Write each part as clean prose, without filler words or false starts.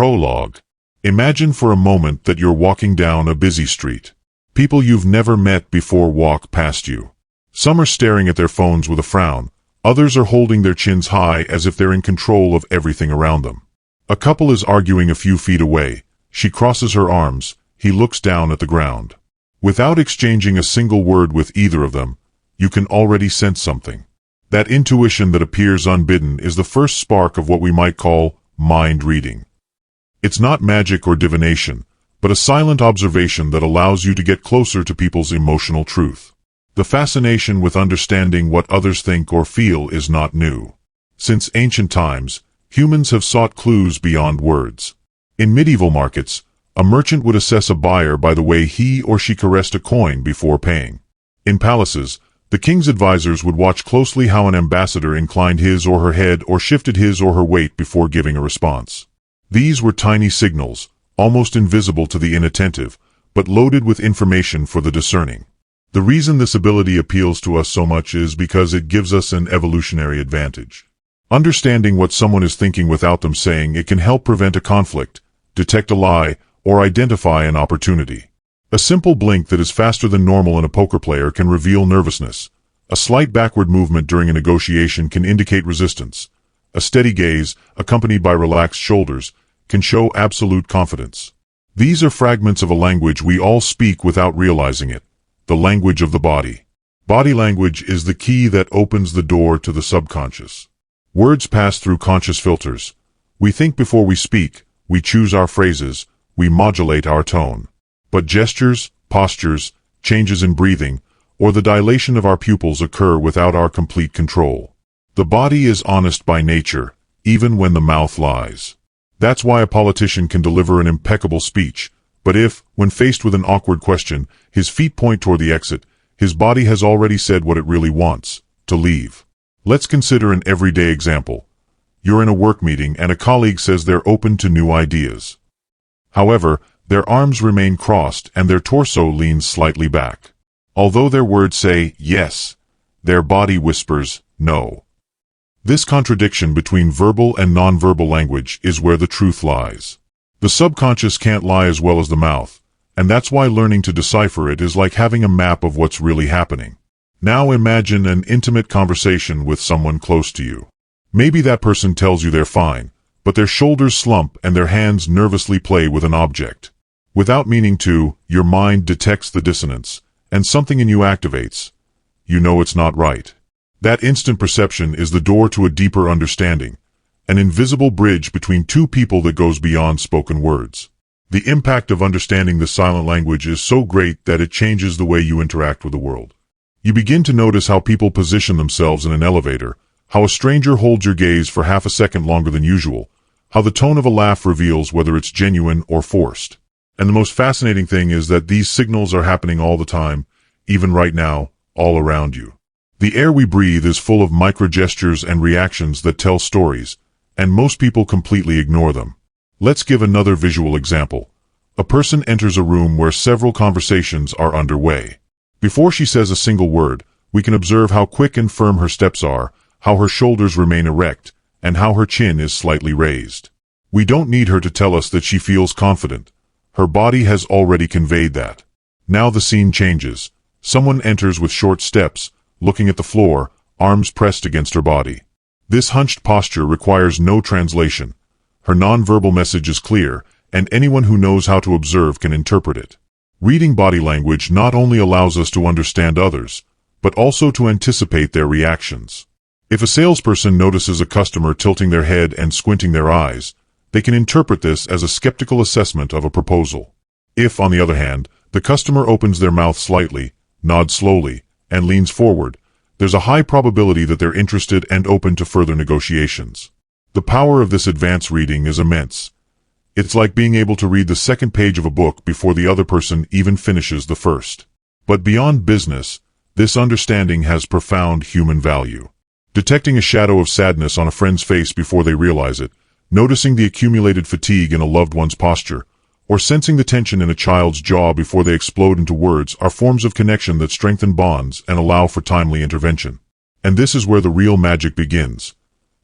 Prologue. Imagine for a moment that you're walking down a busy street. People you've never met before walk past you. Some are staring at their phones with a frown. Others are holding their chins high as if they're in control of everything around them. A couple is arguing a few feet away. She crosses her arms. He looks down at the ground. Without exchanging a single word with either of them, you can already sense something. That intuition that appears unbidden is the first spark of what we might call mind reading. It's not magic or divination, but a silent observation that allows you to get closer to people's emotional truth. The fascination with understanding what others think or feel is not new. Since ancient times, humans have sought clues beyond words. In medieval markets, a merchant would assess a buyer by the way he or she caressed a coin before paying. In palaces, the king's advisors would watch closely how an ambassador inclined his or her head or shifted his or her weight before giving a response. These were tiny signals, almost invisible to the inattentive, but loaded with information for the discerning. The reason this ability appeals to us so much is because it gives us an evolutionary advantage. Understanding what someone is thinking without them saying it can help prevent a conflict, detect a lie, or identify an opportunity. A simple blink that is faster than normal in a poker player can reveal nervousness. A slight backward movement during a negotiation can indicate resistance. A steady gaze, accompanied by relaxed shoulders, can show absolute confidence. These are fragments of a language we all speak without realizing it, the language of the body. Body language is the key that opens the door to the subconscious. Words pass through conscious filters. We think before we speak, we choose our phrases, we modulate our tone. But gestures, postures, changes in breathing, or the dilation of our pupils occur without our complete control. The body is honest by nature, even when the mouth lies. That's why a politician can deliver an impeccable speech, but if, when faced with an awkward question, his feet point toward the exit, his body has already said what it really wants, to leave. Let's consider an everyday example. You're in a work meeting and a colleague says they're open to new ideas. However, their arms remain crossed and their torso leans slightly back. Although their words say yes, their body whispers no. This contradiction between verbal and nonverbal language is where the truth lies. The subconscious can't lie as well as the mouth, and that's why learning to decipher it is like having a map of what's really happening. Now imagine an intimate conversation with someone close to you. Maybe that person tells you they're fine, but their shoulders slump and their hands nervously play with an object. Without meaning to, your mind detects the dissonance, and something in you activates. You know it's not right. That instant perception is the door to a deeper understanding, an invisible bridge between two people that goes beyond spoken words. The impact of understanding the silent language is so great that it changes the way you interact with the world. You begin to notice how people position themselves in an elevator, how a stranger holds your gaze for half a second longer than usual, how the tone of a laugh reveals whether it's genuine or forced. And the most fascinating thing is that these signals are happening all the time, even right now, all around you. The air we breathe is full of microgestures and reactions that tell stories, and most people completely ignore them. Let's give another visual example. A person enters a room where several conversations are underway. Before she says a single word, we can observe how quick and firm her steps are, how her shoulders remain erect, and how her chin is slightly raised. We don't need her to tell us that she feels confident. Her body has already conveyed that. Now the scene changes. Someone enters with short steps, looking at the floor, arms pressed against her body. This hunched posture requires no translation. Her nonverbal message is clear, and anyone who knows how to observe can interpret it. Reading body language not only allows us to understand others, but also to anticipate their reactions. If a salesperson notices a customer tilting their head and squinting their eyes, they can interpret this as a skeptical assessment of a proposal. If, on the other hand, the customer opens their mouth slightly, nods slowly, and leans forward, there's a high probability that they're interested and open to further negotiations. The power of this advanced reading is immense. It's like being able to read the second page of a book before the other person even finishes the first. But beyond business, this understanding has profound human value. Detecting a shadow of sadness on a friend's face before they realize it, noticing the accumulated fatigue in a loved one's posture, or sensing the tension in a child's jaw before they explode into words are forms of connection that strengthen bonds and allow for timely intervention. And this is where the real magic begins.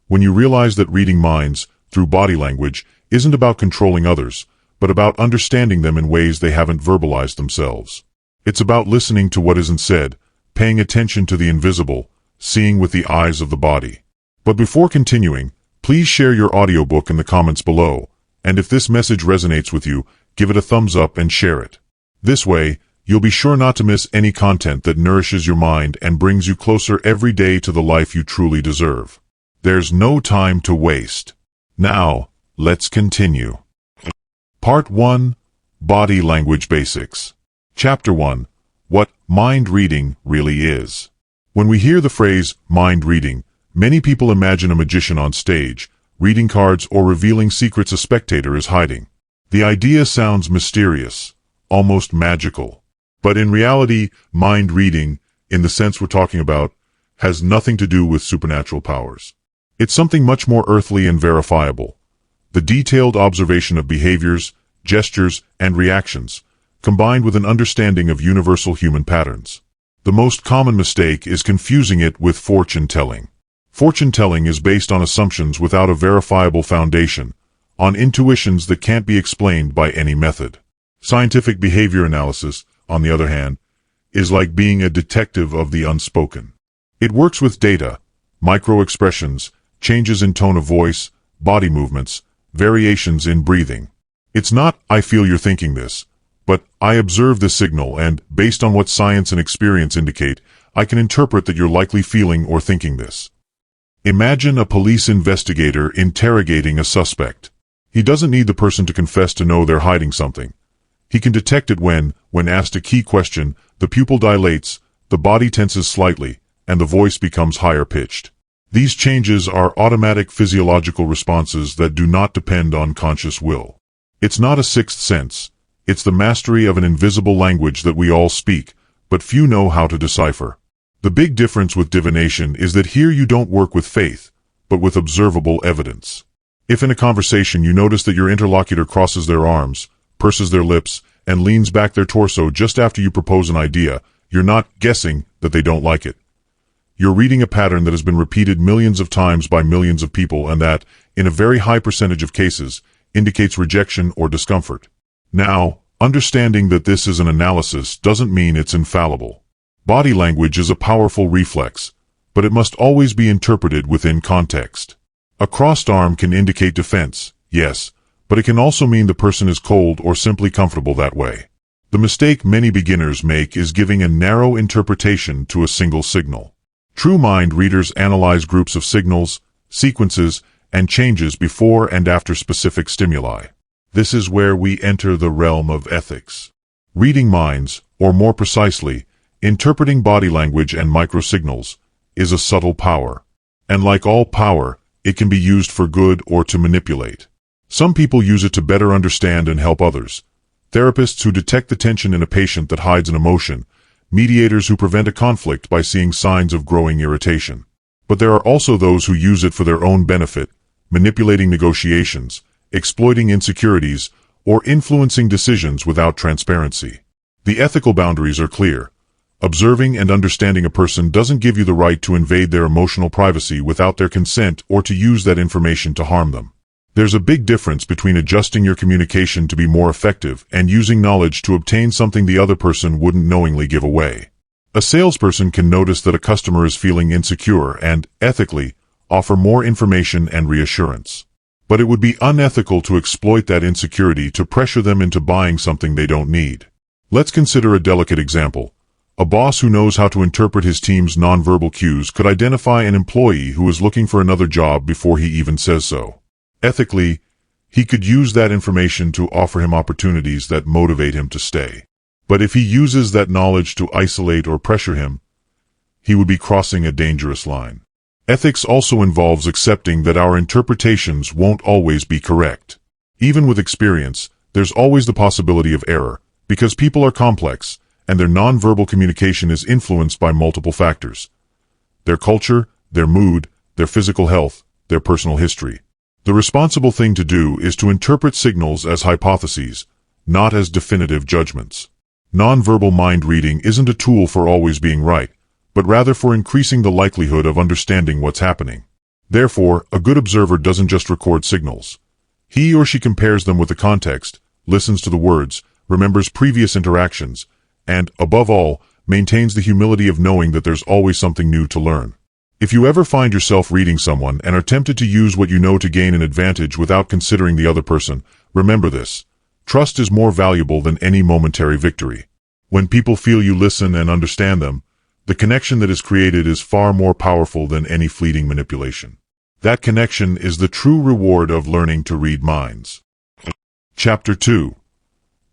When you realize that reading minds, through body language, isn't about controlling others, but about understanding them in ways they haven't verbalized themselves. It's about listening to what isn't said, paying attention to the invisible, seeing with the eyes of the body. But before continuing, please share your audiobook in the comments below, and if this message resonates with you, give it a thumbs up and share it. This way, you'll be sure not to miss any content that nourishes your mind and brings you closer every day to the life you truly deserve. There's no time to waste. Now, let's continue. Part 1. Body Language Basics. Chapter 1. What mind reading really is. When we hear the phrase mind reading, many people imagine a magician on stage, reading cards or revealing secrets a spectator is hiding. The idea sounds mysterious, almost magical. But in reality, mind reading, in the sense we're talking about, has nothing to do with supernatural powers. It's something much more earthly and verifiable. The detailed observation of behaviors, gestures, and reactions, combined with an understanding of universal human patterns. The most common mistake is confusing it with fortune-telling. Fortune-telling is based on assumptions without a verifiable foundation, on intuitions that can't be explained by any method. Scientific behavior analysis, on the other hand, is like being a detective of the unspoken. It works with data, microexpressions, changes in tone of voice, body movements, variations in breathing. It's not, I feel you're thinking this, but I observe this signal and, based on what science and experience indicate, I can interpret that you're likely feeling or thinking this. Imagine a police investigator interrogating a suspect. He doesn't need the person to confess to know they're hiding something. He can detect it when asked a key question, the pupil dilates, the body tenses slightly, and the voice becomes higher pitched. These changes are automatic physiological responses that do not depend on conscious will. It's not a sixth sense. It's the mastery of an invisible language that we all speak, but few know how to decipher. The big difference with divination is that here you don't work with faith, but with observable evidence. If in a conversation you notice that your interlocutor crosses their arms, purses their lips, and leans back their torso just after you propose an idea, you're not guessing that they don't like it. You're reading a pattern that has been repeated millions of times by millions of people and that, in a very high percentage of cases, indicates rejection or discomfort. Now, understanding that this is an analysis doesn't mean it's infallible. Body language is a powerful reflex, but it must always be interpreted within context. A crossed arm can indicate defense, yes, but it can also mean the person is cold or simply comfortable that way. The mistake many beginners make is giving a narrow interpretation to a single signal. True mind readers analyze groups of signals, sequences, and changes before and after specific stimuli. This is where we enter the realm of ethics. Reading minds, or more precisely, interpreting body language and microsignals, is a subtle power. And like all power, it can be used for good or to manipulate. Some people use it to better understand and help others. Therapists who detect the tension in a patient that hides an emotion, mediators who prevent a conflict by seeing signs of growing irritation. But there are also those who use it for their own benefit, manipulating negotiations, exploiting insecurities, or influencing decisions without transparency. The ethical boundaries are clear. Observing and understanding a person doesn't give you the right to invade their emotional privacy without their consent or to use that information to harm them. There's a big difference between adjusting your communication to be more effective and using knowledge to obtain something the other person wouldn't knowingly give away. A salesperson can notice that a customer is feeling insecure and, ethically, offer more information and reassurance. But it would be unethical to exploit that insecurity to pressure them into buying something they don't need. Let's consider a delicate example. A boss who knows how to interpret his team's nonverbal cues could identify an employee who is looking for another job before he even says so. Ethically, he could use that information to offer him opportunities that motivate him to stay. But if he uses that knowledge to isolate or pressure him, he would be crossing a dangerous line. Ethics also involves accepting that our interpretations won't always be correct. Even with experience, there's always the possibility of error, because people are complex, and their nonverbal communication is influenced by multiple factors. Their culture, their mood, their physical health, their personal history. The responsible thing to do is to interpret signals as hypotheses, not as definitive judgments. Nonverbal mind reading isn't a tool for always being right, but rather for increasing the likelihood of understanding what's happening. Therefore, a good observer doesn't just record signals. He or she compares them with the context, listens to the words, remembers previous interactions, and, above all, maintains the humility of knowing that there's always something new to learn. If you ever find yourself reading someone and are tempted to use what you know to gain an advantage without considering the other person, remember this. Trust is more valuable than any momentary victory. When people feel you listen and understand them, the connection that is created is far more powerful than any fleeting manipulation. That connection is the true reward of learning to read minds. Chapter 2.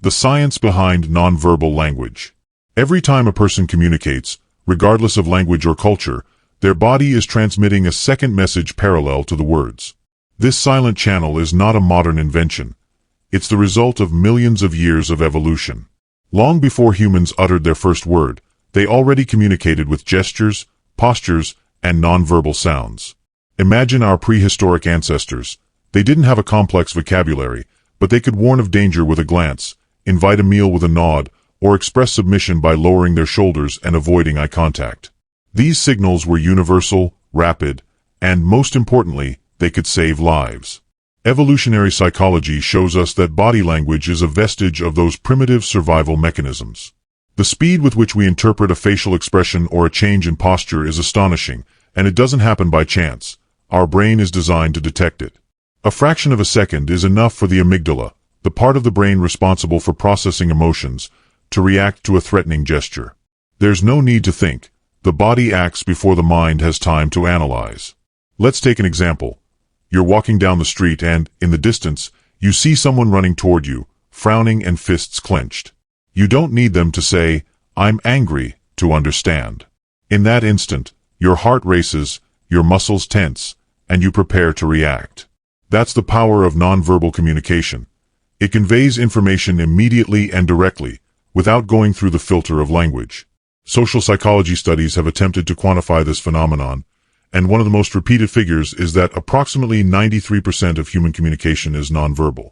The Science Behind Nonverbal Language. Every time a person communicates, regardless of language or culture, their body is transmitting a second message parallel to the words. This silent channel is not a modern invention. It's the result of millions of years of evolution. Long before humans uttered their first word, they already communicated with gestures, postures, and nonverbal sounds. Imagine our prehistoric ancestors. They didn't have a complex vocabulary, but they could warn of danger with a glance, invite a meal with a nod, or express submission by lowering their shoulders and avoiding eye contact. These signals were universal, rapid, and, most importantly, they could save lives. Evolutionary psychology shows us that body language is a vestige of those primitive survival mechanisms. The speed with which we interpret a facial expression or a change in posture is astonishing, and it doesn't happen by chance. Our brain is designed to detect it. A fraction of a second is enough for the amygdala, the part of the brain responsible for processing emotions, to react to a threatening gesture. There's no need to think. The body acts before the mind has time to analyze. Let's take an example. You're walking down the street and, in the distance, you see someone running toward you, frowning and fists clenched. You don't need them to say, "I'm angry," to understand. In that instant, your heart races, your muscles tense, and you prepare to react. That's the power of nonverbal communication. It conveys information immediately and directly, without going through the filter of language. Social psychology studies have attempted to quantify this phenomenon, and one of the most repeated figures is that approximately 93% of human communication is nonverbal.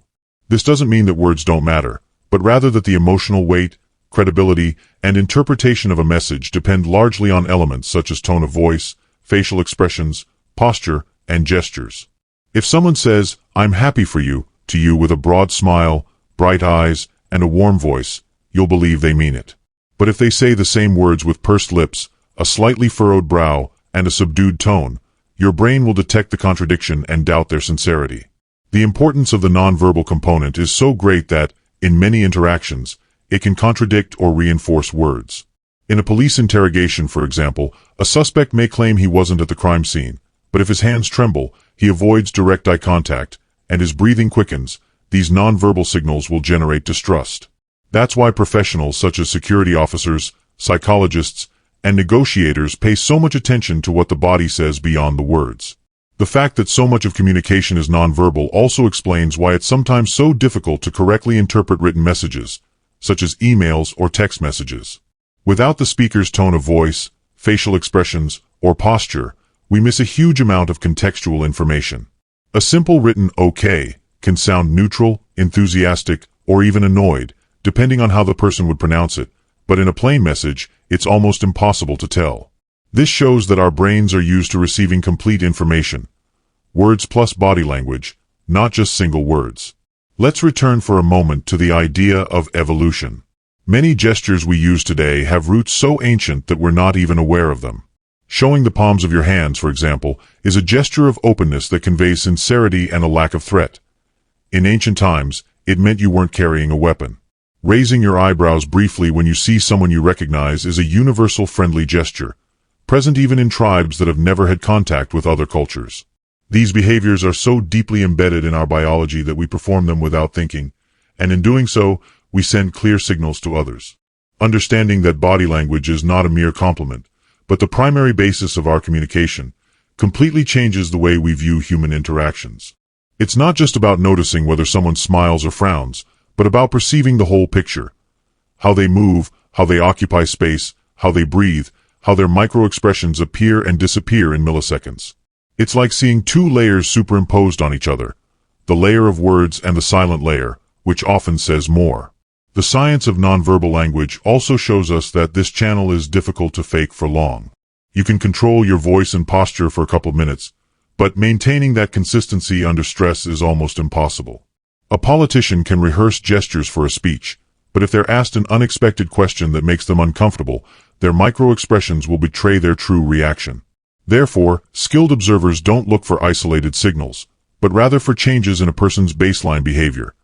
This doesn't mean that words don't matter, but rather that the emotional weight, credibility, and interpretation of a message depend largely on elements such as tone of voice, facial expressions, posture, and gestures. If someone says, "I'm happy for you," to you with a broad smile, bright eyes, and a warm voice, you'll believe they mean it. But if they say the same words with pursed lips, a slightly furrowed brow, and a subdued tone, your brain will detect the contradiction and doubt their sincerity. The importance of the nonverbal component is so great that, in many interactions, it can contradict or reinforce words. In a police interrogation, for example, a suspect may claim he wasn't at the crime scene, but if his hands tremble, he avoids direct eye contact, and his breathing quickens. These nonverbal signals will generate distrust. That's why professionals such as security officers, psychologists, and negotiators pay so much attention to what the body says beyond the words. The fact that so much of communication is nonverbal also explains why it's sometimes so difficult to correctly interpret written messages, such as emails or text messages. Without the speaker's tone of voice, facial expressions, or posture, we miss a huge amount of contextual information. A simple written "okay" can sound neutral, enthusiastic, or even annoyed, depending on how the person would pronounce it, but in a plain message, it's almost impossible to tell. This shows that our brains are used to receiving complete information. Words plus body language, not just single words. Let's return for a moment to the idea of evolution. Many gestures we use today have roots so ancient that we're not even aware of them. Showing the palms of your hands, for example, is a gesture of openness that conveys sincerity and a lack of threat. In ancient times, it meant you weren't carrying a weapon. Raising your eyebrows briefly when you see someone you recognize is a universal friendly gesture, present even in tribes that have never had contact with other cultures. These behaviors are so deeply embedded in our biology that we perform them without thinking, and in doing so, we send clear signals to others. Understanding that body language is not a mere complement, but the primary basis of our communication, completely changes the way we view human interactions. It's not just about noticing whether someone smiles or frowns, but about perceiving the whole picture. How they move, how they occupy space, how they breathe, how their microexpressions appear and disappear in milliseconds. It's like seeing two layers superimposed on each other, the layer of words and the silent layer, which often says more. The science of nonverbal language also shows us that this channel is difficult to fake for long. You can control your voice and posture for a couple of minutes, But maintaining that consistency under stress is almost impossible. A politician can rehearse gestures for a speech, but if they're asked an unexpected question that makes them uncomfortable, their microexpressions will betray their true reaction. Therefore, skilled observers don't look for isolated signals, but rather for changes in a person's baseline behavior,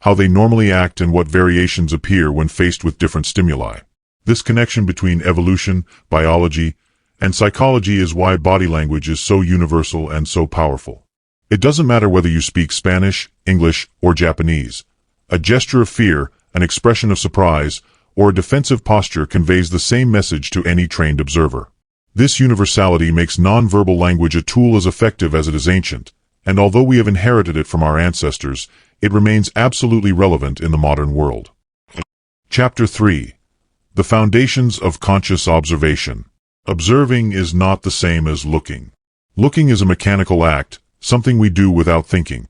how they normally act and what variations appear when faced with different stimuli. This connection between evolution, biology, and psychology is why body language is so universal and so powerful. It doesn't matter whether you speak Spanish, English, or Japanese. A gesture of fear, an expression of surprise, or a defensive posture conveys the same message to any trained observer. This universality makes nonverbal language a tool as effective as it is ancient, and although we have inherited it from our ancestors, it remains absolutely relevant in the modern world. Chapter 3. The Foundations of Conscious Observation. Observing is not the same as looking. Looking is a mechanical act, something we do without thinking.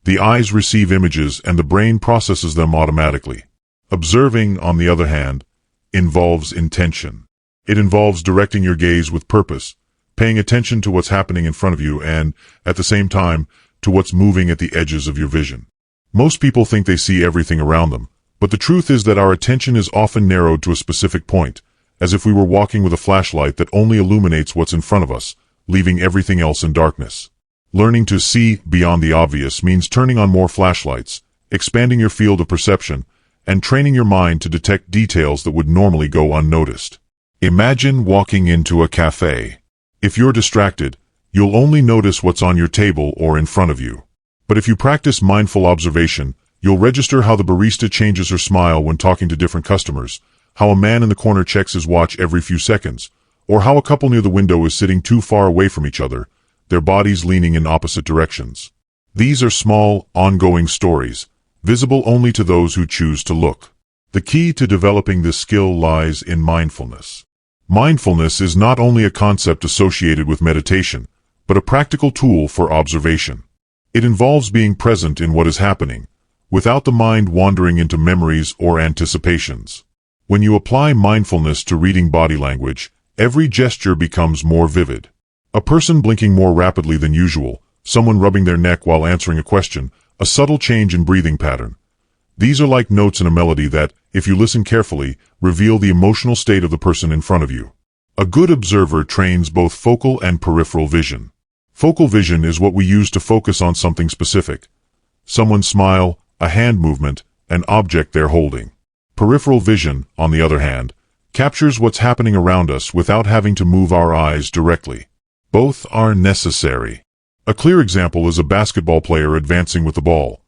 The eyes receive images and the brain processes them automatically. Observing, on the other hand, involves intention. It involves directing your gaze with purpose, paying attention to what's happening in front of you and, at the same time, to what's moving at the edges of your vision. Most people think they see everything around them, but the truth is that our attention is often narrowed to a specific point, as if we were walking with a flashlight that only illuminates what's in front of us, leaving everything else in darkness. Learning to see beyond the obvious means turning on more flashlights, expanding your field of perception, and training your mind to detect details that would normally go unnoticed. Imagine walking into a cafe. If you're distracted, you'll only notice what's on your table or in front of you. But if you practice mindful observation, you'll register how the barista changes her smile when talking to different customers, how a man in the corner checks his watch every few seconds, or how a couple near the window is sitting too far away from each other, their bodies leaning in opposite directions. These are small, ongoing stories, visible only to those who choose to look. The key to developing this skill lies in mindfulness. Mindfulness is not only a concept associated with meditation, but a practical tool for observation. It involves being present in what is happening, without the mind wandering into memories or anticipations. When you apply mindfulness to reading body language, every gesture becomes more vivid. A person blinking more rapidly than usual, someone rubbing their neck while answering a question, a subtle change in breathing pattern. These are like notes in a melody that, if you listen carefully, reveal the emotional state of the person in front of you. A good observer trains both focal and peripheral vision. Focal vision is what we use to focus on something specific. Someone's smile, a hand movement, an object they're holding. Peripheral vision, on the other hand, captures what's happening around us without having to move our eyes directly. Both are necessary. A clear example is a basketball player advancing with the ball.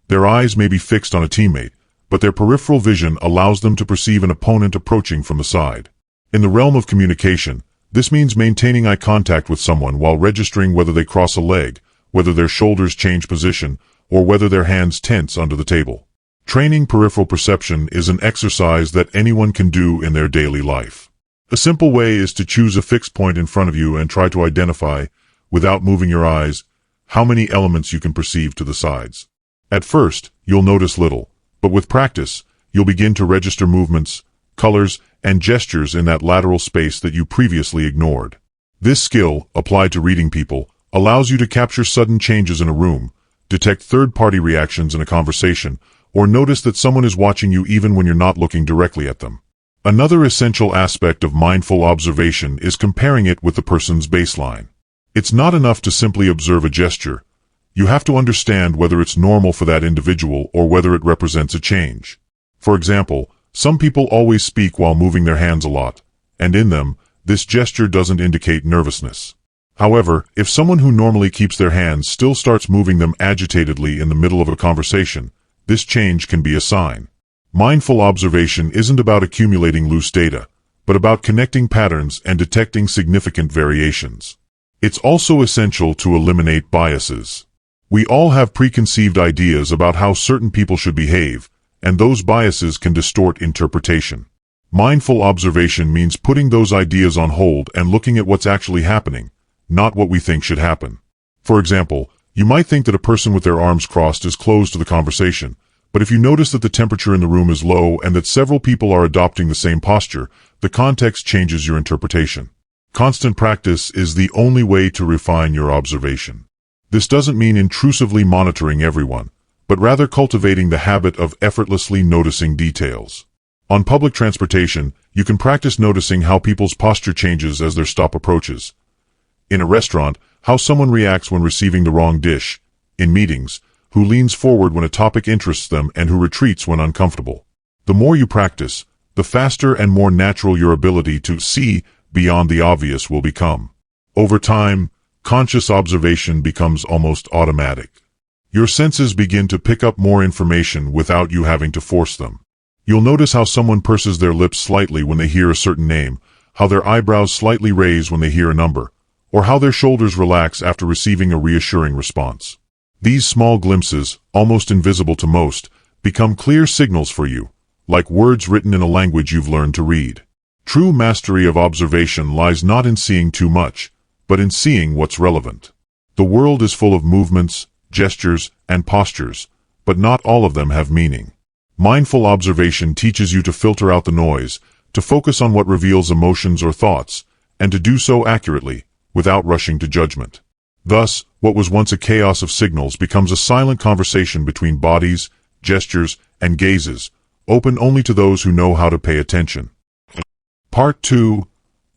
Their eyes may be fixed on a teammate, but their peripheral vision allows them to perceive an opponent approaching from the side. In the realm of communication, this means maintaining eye contact with someone while registering whether they cross a leg, whether their shoulders change position, or whether their hands tense under the table. Training peripheral perception is an exercise that anyone can do in their daily life. A simple way is to choose a fixed point in front of you and try to identify, without moving your eyes, how many elements you can perceive to the sides. At first, you'll notice little, but with practice, you'll begin to register movements, colors, and gestures in that lateral space that you previously ignored. This skill, applied to reading people, allows you to capture sudden changes in a room, detect third-party reactions in a conversation, or notice that someone is watching you even when you're not looking directly at them. Another essential aspect of mindful observation is comparing it with the person's baseline. It's not enough to simply observe a gesture. You have to understand whether it's normal for that individual or whether it represents a change. For example, some people always speak while moving their hands a lot, and in them, this gesture doesn't indicate nervousness. However, if someone who normally keeps their hands still starts moving them agitatedly in the middle of a conversation, this change can be a sign. Mindful observation isn't about accumulating loose data, but about connecting patterns and detecting significant variations. It's also essential to eliminate biases. We all have preconceived ideas about how certain people should behave, and those biases can distort interpretation. Mindful observation means putting those ideas on hold and looking at what's actually happening, not what we think should happen. For example, you might think that a person with their arms crossed is closed to the conversation, but if you notice that the temperature in the room is low and that several people are adopting the same posture, the context changes your interpretation. Constant practice is the only way to refine your observation. This doesn't mean intrusively monitoring everyone, but rather cultivating the habit of effortlessly noticing details. On public transportation, you can practice noticing how people's posture changes as their stop approaches. In a restaurant, how someone reacts when receiving the wrong dish. In meetings, who leans forward when a topic interests them and who retreats when uncomfortable. The more you practice, the faster and more natural your ability to see beyond the obvious will become. Over time, conscious observation becomes almost automatic. Your senses begin to pick up more information without you having to force them. You'll notice how someone purses their lips slightly when they hear a certain name, how their eyebrows slightly raise when they hear a number, or how their shoulders relax after receiving a reassuring response. These small glimpses, almost invisible to most, become clear signals for you, like words written in a language you've learned to read. True mastery of observation lies not in seeing too much, but in seeing what's relevant. The world is full of movements, gestures, and postures, but not all of them have meaning. Mindful observation teaches you to filter out the noise, to focus on what reveals emotions or thoughts, and to do so accurately, without rushing to judgment. Thus, what was once a chaos of signals becomes a silent conversation between bodies, gestures, and gazes, open only to those who know how to pay attention. Part 2.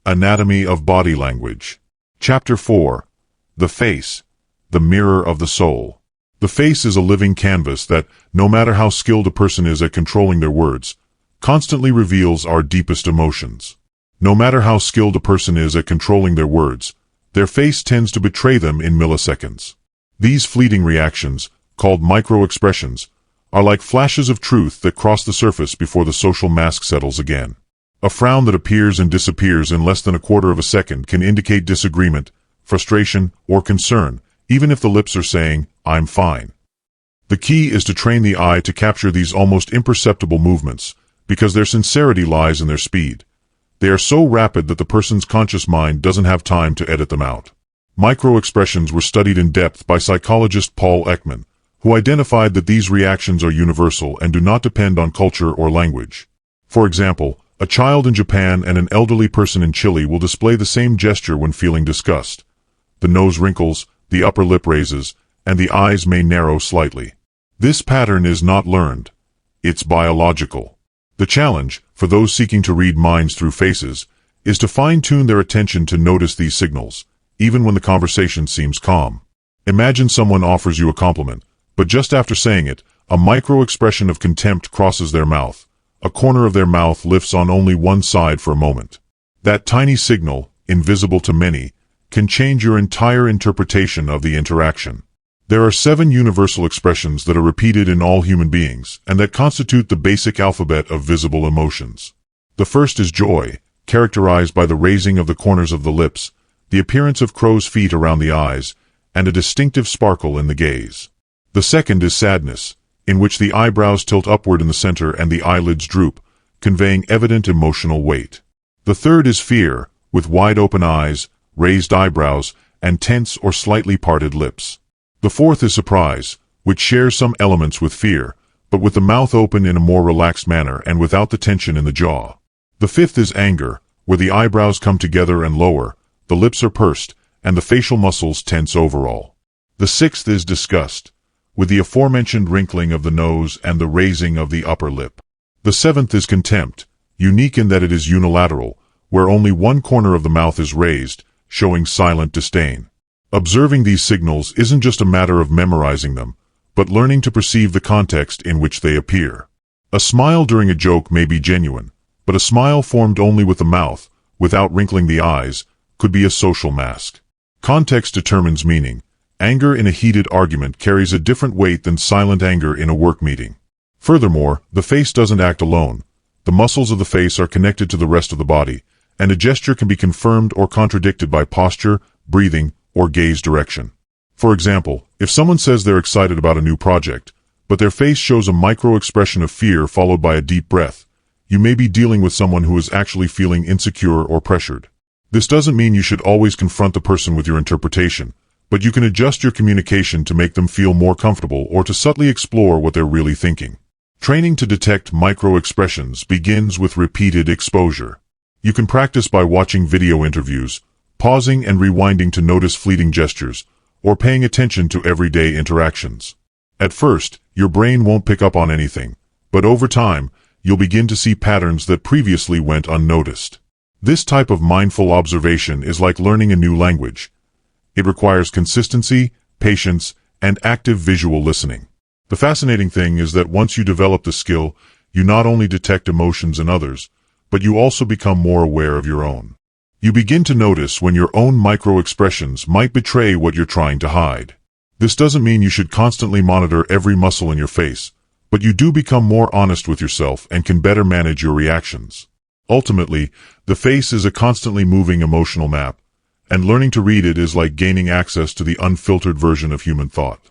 Anatomy of Body Language. Chapter 4. The Face, the Mirror of the Soul. The face is a living canvas that, no matter how skilled a person is at controlling their words, constantly reveals our deepest emotions. No matter how skilled a person is at controlling their words, their face tends to betray them in milliseconds. These fleeting reactions, called microexpressions, are like flashes of truth that cross the surface before the social mask settles again. A frown that appears and disappears in less than a quarter of a second can indicate disagreement, frustration, or concern, even if the lips are saying, "I'm fine." The key is to train the eye to capture these almost imperceptible movements, because their sincerity lies in their speed. They are so rapid that the person's conscious mind doesn't have time to edit them out. Microexpressions were studied in depth by psychologist Paul Ekman, who identified that these reactions are universal and do not depend on culture or language. For example, a child in Japan and an elderly person in Chile will display the same gesture when feeling disgust. The nose wrinkles, the upper lip raises, and the eyes may narrow slightly. This pattern is not learned. It's biological. The challenge, for those seeking to read minds through faces, is to fine-tune their attention to notice these signals, even when the conversation seems calm. Imagine someone offers you a compliment, but just after saying it, a micro-expression of contempt crosses their mouth. A corner of their mouth lifts on only one side for a moment. That tiny signal, invisible to many, can change your entire interpretation of the interaction. There are 7 universal expressions that are repeated in all human beings, and that constitute the basic alphabet of visible emotions. The first is joy, characterized by the raising of the corners of the lips, the appearance of crow's feet around the eyes, and a distinctive sparkle in the gaze. The second is sadness, in which the eyebrows tilt upward in the center and the eyelids droop, conveying evident emotional weight. The third is fear, with wide-open eyes, raised eyebrows, and tense or slightly parted lips. The fourth is surprise, which shares some elements with fear, but with the mouth open in a more relaxed manner and without the tension in the jaw. The fifth is anger, where the eyebrows come together and lower, the lips are pursed, and the facial muscles tense overall. The sixth is disgust, with the aforementioned wrinkling of the nose and the raising of the upper lip. The seventh is contempt, unique in that it is unilateral, where only one corner of the mouth is raised, showing silent disdain. Observing these signals isn't just a matter of memorizing them, but learning to perceive the context in which they appear. A smile during a joke may be genuine, but a smile formed only with the mouth, without wrinkling the eyes, could be a social mask. Context determines meaning. Anger in a heated argument carries a different weight than silent anger in a work meeting. Furthermore, the face doesn't act alone. The muscles of the face are connected to the rest of the body, and a gesture can be confirmed or contradicted by posture, breathing, or gaze direction. For example, if someone says they're excited about a new project, but their face shows a micro-expression of fear followed by a deep breath, you may be dealing with someone who is actually feeling insecure or pressured. This doesn't mean you should always confront the person with your interpretation, but you can adjust your communication to make them feel more comfortable or to subtly explore what they're really thinking. Training to detect micro-expressions begins with repeated exposure. You can practice by watching video interviews, pausing and rewinding to notice fleeting gestures, or paying attention to everyday interactions. At first, your brain won't pick up on anything, but over time, you'll begin to see patterns that previously went unnoticed. This type of mindful observation is like learning a new language. It requires consistency, patience, and active visual listening. The fascinating thing is that once you develop the skill, you not only detect emotions in others, but you also become more aware of your own. You begin to notice when your own microexpressions might betray what you're trying to hide. This doesn't mean you should constantly monitor every muscle in your face, but you do become more honest with yourself and can better manage your reactions. Ultimately, the face is a constantly moving emotional map, and learning to read it is like gaining access to the unfiltered version of human thought.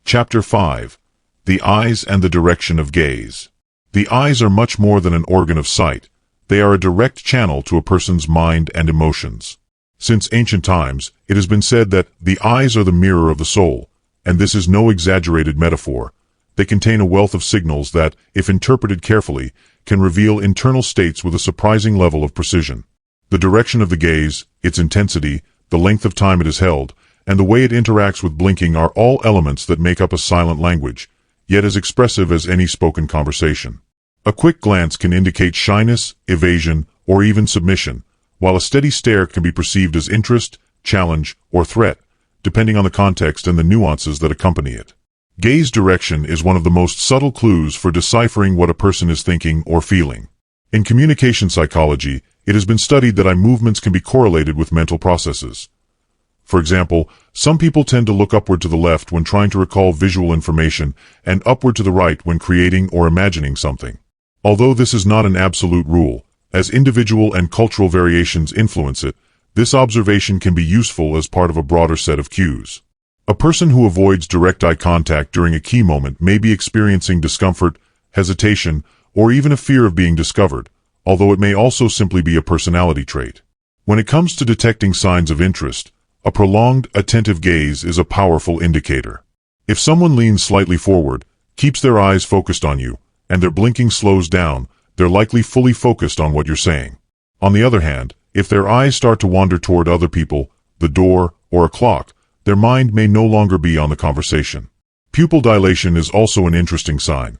Chapter 5. The Eyes and the Direction of Gaze. The eyes are much more than an organ of sight. They are a direct channel to a person's mind and emotions. Since ancient times, it has been said that the eyes are the mirror of the soul, and this is no exaggerated metaphor. They contain a wealth of signals that, if interpreted carefully, can reveal internal states with a surprising level of precision. The direction of the gaze, its intensity, the length of time it is held, and the way it interacts with blinking are all elements that make up a silent language, yet as expressive as any spoken conversation. A quick glance can indicate shyness, evasion, or even submission, while a steady stare can be perceived as interest, challenge, or threat, depending on the context and the nuances that accompany it. Gaze direction is one of the most subtle clues for deciphering what a person is thinking or feeling. In communication psychology, it has been studied that eye movements can be correlated with mental processes. For example, some people tend to look upward to the left when trying to recall visual information and upward to the right when creating or imagining something. Although this is not an absolute rule, as individual and cultural variations influence it, this observation can be useful as part of a broader set of cues. A person who avoids direct eye contact during a key moment may be experiencing discomfort, hesitation, or even a fear of being discovered, although it may also simply be a personality trait. When it comes to detecting signs of interest, a prolonged, attentive gaze is a powerful indicator. If someone leans slightly forward, keeps their eyes focused on you, and their blinking slows down, they're likely fully focused on what you're saying. On the other hand, if their eyes start to wander toward other people, the door, or a clock, their mind may no longer be on the conversation. Pupil dilation is also an interesting sign.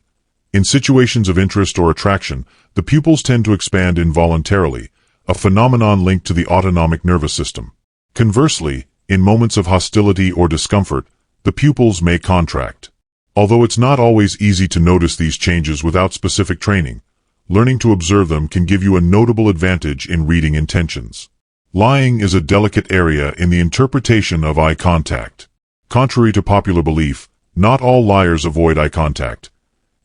In situations of interest or attraction, the pupils tend to expand involuntarily, a phenomenon linked to the autonomic nervous system. Conversely, in moments of hostility or discomfort, the pupils may contract. Although it's not always easy to notice these changes without specific training, learning to observe them can give you a notable advantage in reading intentions. Lying is a delicate area in the interpretation of eye contact. Contrary to popular belief, not all liars avoid eye contact.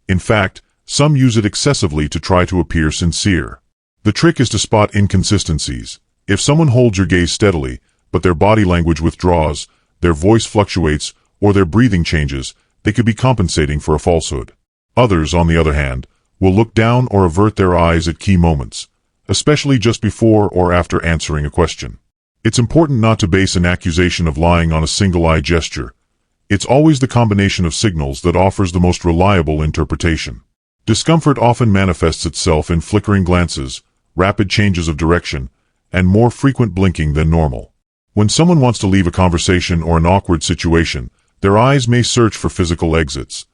In fact, some use it excessively to try to appear sincere. The trick is to spot inconsistencies. If someone holds your gaze steadily, but their body language withdraws, their voice fluctuates, or their breathing changes, they could be compensating for a falsehood. Others, on the other hand, will look down or avert their eyes at key moments, especially just before or after answering a question. It's important not to base an accusation of lying on a single eye gesture. It's always the combination of signals that offers the most reliable interpretation. Discomfort often manifests itself in flickering glances, rapid changes of direction, and more frequent blinking than normal. When someone wants to leave a conversation or an awkward situation, their eyes may search for physical exits,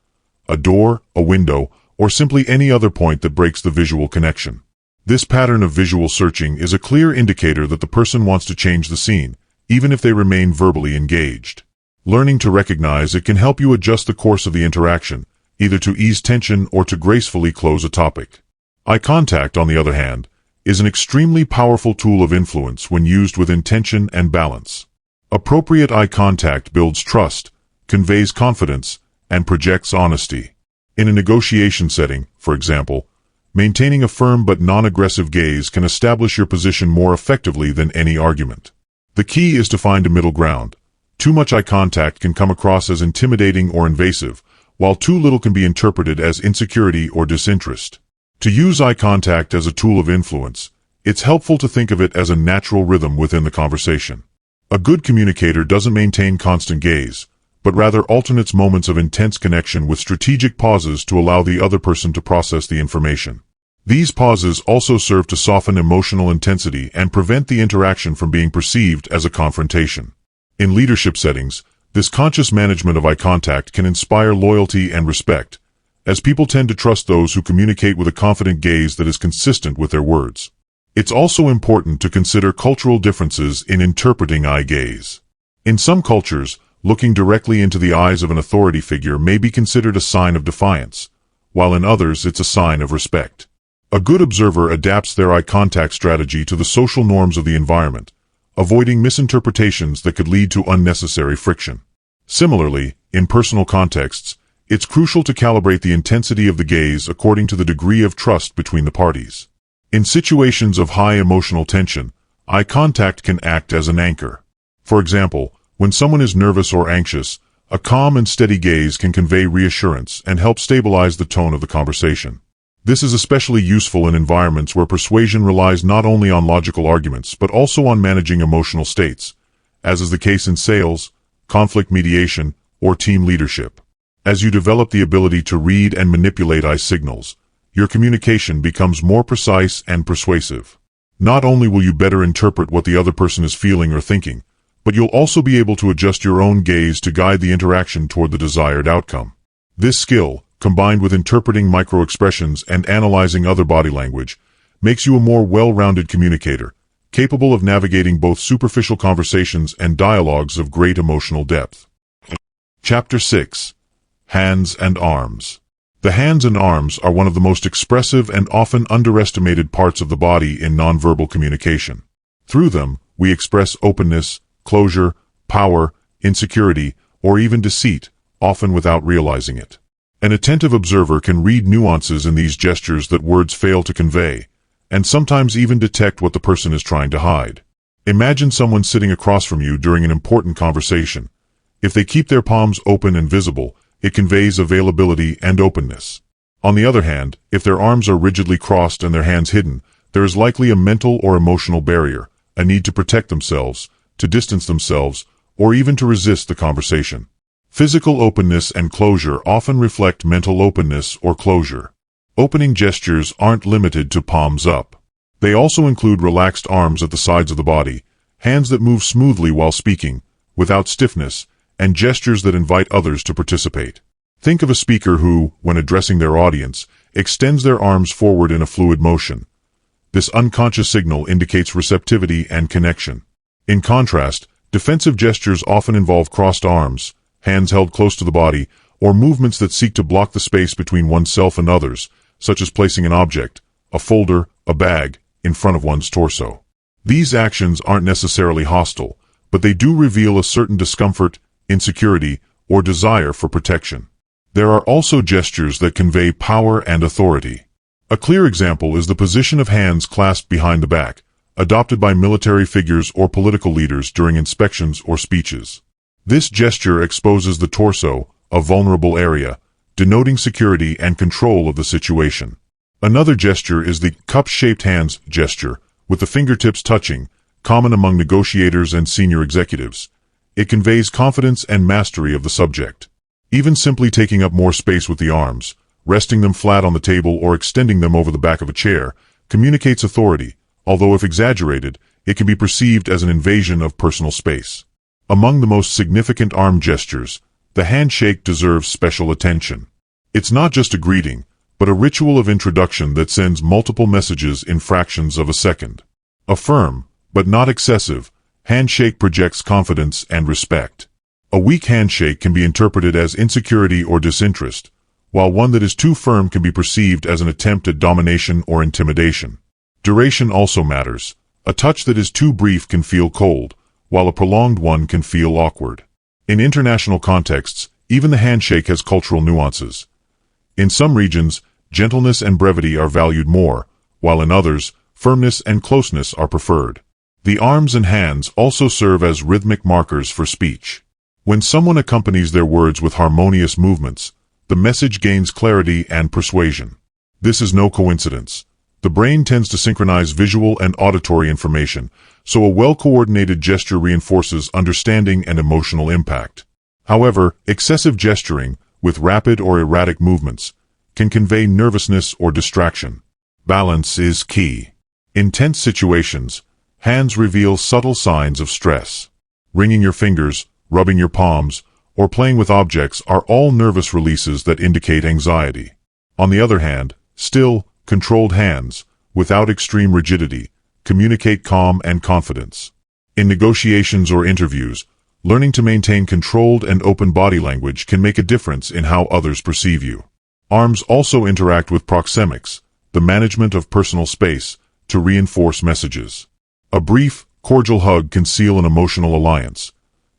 a door, a window, or simply any other point that breaks the visual connection. This pattern of visual searching is a clear indicator that the person wants to change the scene, even if they remain verbally engaged. Learning to recognize it can help you adjust the course of the interaction, either to ease tension or to gracefully close a topic. Eye contact, on the other hand, is an extremely powerful tool of influence when used with intention and balance. Appropriate eye contact builds trust, conveys confidence, and projects honesty. In a negotiation setting, for example, maintaining a firm but non-aggressive gaze can establish your position more effectively than any argument. The key is to find a middle ground. Too much eye contact can come across as intimidating or invasive, while too little can be interpreted as insecurity or disinterest. To use eye contact as a tool of influence, it's helpful to think of it as a natural rhythm within the conversation. A good communicator doesn't maintain constant gaze, but rather alternates moments of intense connection with strategic pauses to allow the other person to process the information. These pauses also serve to soften emotional intensity and prevent the interaction from being perceived as a confrontation. In leadership settings, this conscious management of eye contact can inspire loyalty and respect, as people tend to trust those who communicate with a confident gaze that is consistent with their words. It's also important to consider cultural differences in interpreting eye gaze. In some cultures, looking directly into the eyes of an authority figure may be considered a sign of defiance, while in others it's a sign of respect. A good observer adapts their eye contact strategy to the social norms of the environment, avoiding misinterpretations that could lead to unnecessary friction. Similarly, in personal contexts, it's crucial to calibrate the intensity of the gaze according to the degree of trust between the parties. In situations of high emotional tension, eye contact can act as an anchor. For example, when someone is nervous or anxious, a calm and steady gaze can convey reassurance and help stabilize the tone of the conversation. This is especially useful in environments where persuasion relies not only on logical arguments but also on managing emotional states, as is the case in sales, conflict mediation, or team leadership. As you develop the ability to read and manipulate eye signals, your communication becomes more precise and persuasive. Not only will you better interpret what the other person is feeling or thinking, but you'll also be able to adjust your own gaze to guide the interaction toward the desired outcome. This skill, combined with interpreting microexpressions and analyzing other body language, makes you a more well-rounded communicator, capable of navigating both superficial conversations and dialogues of great emotional depth. Chapter 6. Hands and Arms. The hands and arms are one of the most expressive and often underestimated parts of the body in nonverbal communication. Through them, we express openness, closure, power, insecurity, or even deceit, often without realizing it. An attentive observer can read nuances in these gestures that words fail to convey, and sometimes even detect what the person is trying to hide. Imagine someone sitting across from you during an important conversation. If they keep their palms open and visible, it conveys availability and openness. On the other hand, if their arms are rigidly crossed and their hands hidden, there is likely a mental or emotional barrier, a need to protect themselves, to distance themselves, or even to resist the conversation. Physical openness and closure often reflect mental openness or closure. Opening gestures aren't limited to palms up. They also include relaxed arms at the sides of the body, hands that move smoothly while speaking, without stiffness, and gestures that invite others to participate. Think of a speaker who, when addressing their audience, extends their arms forward in a fluid motion. This unconscious signal indicates receptivity and connection. In contrast, defensive gestures often involve crossed arms, hands held close to the body, or movements that seek to block the space between oneself and others, such as placing an object, a folder, a bag, in front of one's torso. These actions aren't necessarily hostile, but they do reveal a certain discomfort, insecurity, or desire for protection. There are also gestures that convey power and authority. A clear example is the position of hands clasped behind the back, adopted by military figures or political leaders during inspections or speeches. This gesture exposes the torso, a vulnerable area, denoting security and control of the situation. Another gesture is the cup-shaped hands gesture, with the fingertips touching, common among negotiators and senior executives. It conveys confidence and mastery of the subject. Even simply taking up more space with the arms, resting them flat on the table or extending them over the back of a chair, communicates authority, although if exaggerated, it can be perceived as an invasion of personal space. Among the most significant arm gestures, the handshake deserves special attention. It's not just a greeting, but a ritual of introduction that sends multiple messages in fractions of a second. A firm, but not excessive, handshake projects confidence and respect. A weak handshake can be interpreted as insecurity or disinterest, while one that is too firm can be perceived as an attempt at domination or intimidation. Duration also matters. A touch that is too brief can feel cold, while a prolonged one can feel awkward. In international contexts, even the handshake has cultural nuances. In some regions, gentleness and brevity are valued more, while in others, firmness and closeness are preferred. The arms and hands also serve as rhythmic markers for speech. When someone accompanies their words with harmonious movements, the message gains clarity and persuasion. This is no coincidence. The brain tends to synchronize visual and auditory information, so a well-coordinated gesture reinforces understanding and emotional impact. However, excessive gesturing, with rapid or erratic movements, can convey nervousness or distraction. Balance is key. In tense situations, hands reveal subtle signs of stress. Wringing your fingers, rubbing your palms, or playing with objects are all nervous releases that indicate anxiety. On the other hand, still, controlled hands, without extreme rigidity, communicate calm and confidence. In negotiations or interviews, learning to maintain controlled and open body language can make a difference in how others perceive you. Arms also interact with proxemics, the management of personal space, to reinforce messages. A brief, cordial hug can seal an emotional alliance.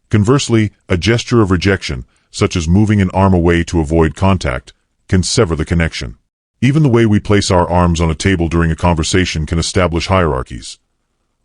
Conversely, a gesture of rejection, such as moving an arm away to avoid contact, can sever the connection. Even the way we place our arms on a table during a conversation can establish hierarchies.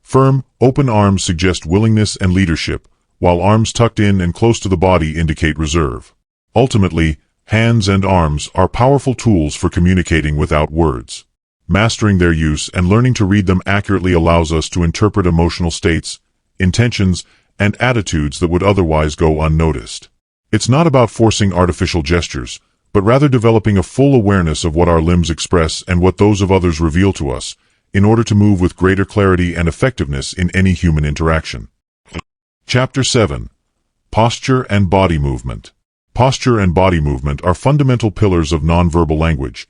Firm, open arms suggest willingness and leadership, while arms tucked in and close to the body indicate reserve. Ultimately, hands and arms are powerful tools for communicating without words. Mastering their use and learning to read them accurately allows us to interpret emotional states, intentions, and attitudes that would otherwise go unnoticed. It's not about forcing artificial gestures, but rather developing a full awareness of what our limbs express and what those of others reveal to us, in order to move with greater clarity and effectiveness in any human interaction. Chapter 7. Posture and Body Movement. Posture and body movement are fundamental pillars of nonverbal language,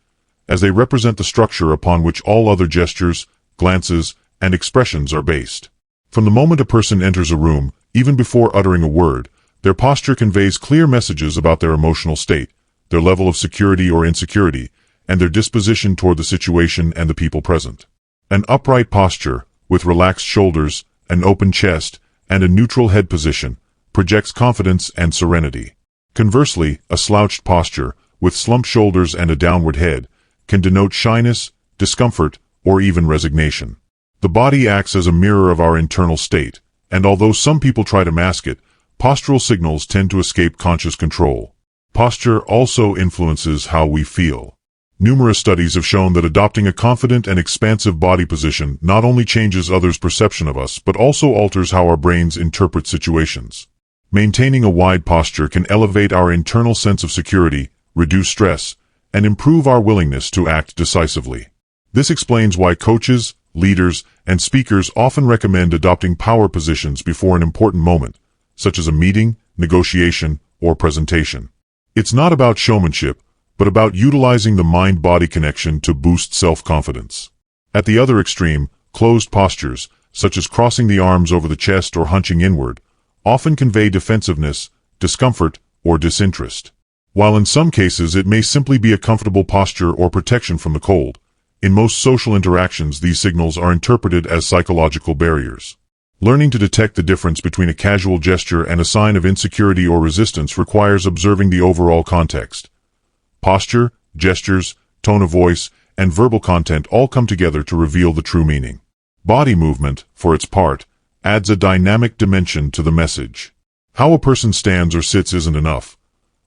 as they represent the structure upon which all other gestures, glances, and expressions are based. From the moment a person enters a room, even before uttering a word, their posture conveys clear messages about their emotional state, their level of security or insecurity, and their disposition toward the situation and the people present. An upright posture, with relaxed shoulders, an open chest, and a neutral head position, projects confidence and serenity. Conversely, a slouched posture, with slumped shoulders and a downward head, can denote shyness, discomfort, or even resignation. The body acts as a mirror of our internal state, and although some people try to mask it, postural signals tend to escape conscious control. Posture also influences how we feel. Numerous studies have shown that adopting a confident and expansive body position not only changes others' perception of us but also alters how our brains interpret situations. Maintaining a wide posture can elevate our internal sense of security, reduce stress, and improve our willingness to act decisively. This explains why coaches, leaders, and speakers often recommend adopting power positions before an important moment, such as a meeting, negotiation, or presentation. It's not about showmanship, but about utilizing the mind-body connection to boost self-confidence. At the other extreme, closed postures, such as crossing the arms over the chest or hunching inward, often convey defensiveness, discomfort, or disinterest. While in some cases it may simply be a comfortable posture or protection from the cold, in most social interactions these signals are interpreted as psychological barriers. Learning to detect the difference between a casual gesture and a sign of insecurity or resistance requires observing the overall context. Posture, gestures, tone of voice, and verbal content all come together to reveal the true meaning. Body movement, for its part, adds a dynamic dimension to the message. How a person stands or sits isn't enough.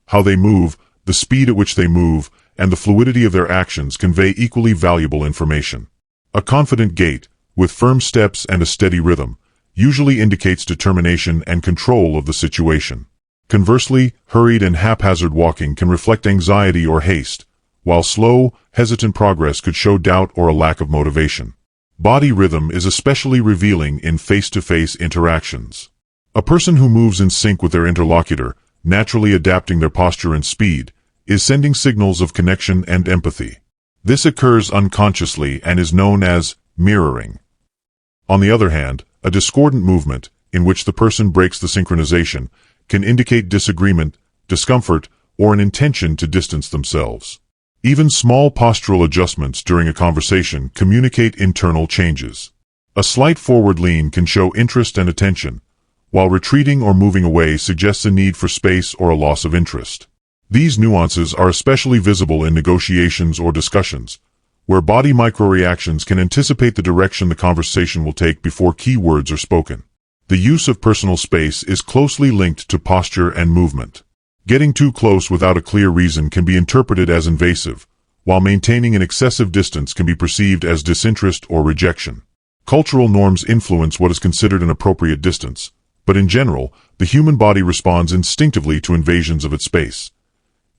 How they move, the speed at which they move, and the fluidity of their actions convey equally valuable information. A confident gait, with firm steps and a steady rhythm, usually indicates determination and control of the situation. Conversely, hurried and haphazard walking can reflect anxiety or haste, while slow, hesitant progress could show doubt or a lack of motivation. Body rhythm is especially revealing in face-to-face interactions. A person who moves in sync with their interlocutor, naturally adapting their posture and speed, is sending signals of connection and empathy. This occurs unconsciously and is known as mirroring. On the other hand, a discordant movement, in which the person breaks the synchronization, can indicate disagreement, discomfort, or an intention to distance themselves. Even small postural adjustments during a conversation communicate internal changes. A slight forward lean can show interest and attention, while retreating or moving away suggests a need for space or a loss of interest. These nuances are especially visible in negotiations or discussions, where body microreactions can anticipate the direction the conversation will take before key words are spoken. The use of personal space is closely linked to posture and movement. Getting too close without a clear reason can be interpreted as invasive, while maintaining an excessive distance can be perceived as disinterest or rejection. Cultural norms influence what is considered an appropriate distance, but in general, the human body responds instinctively to invasions of its space.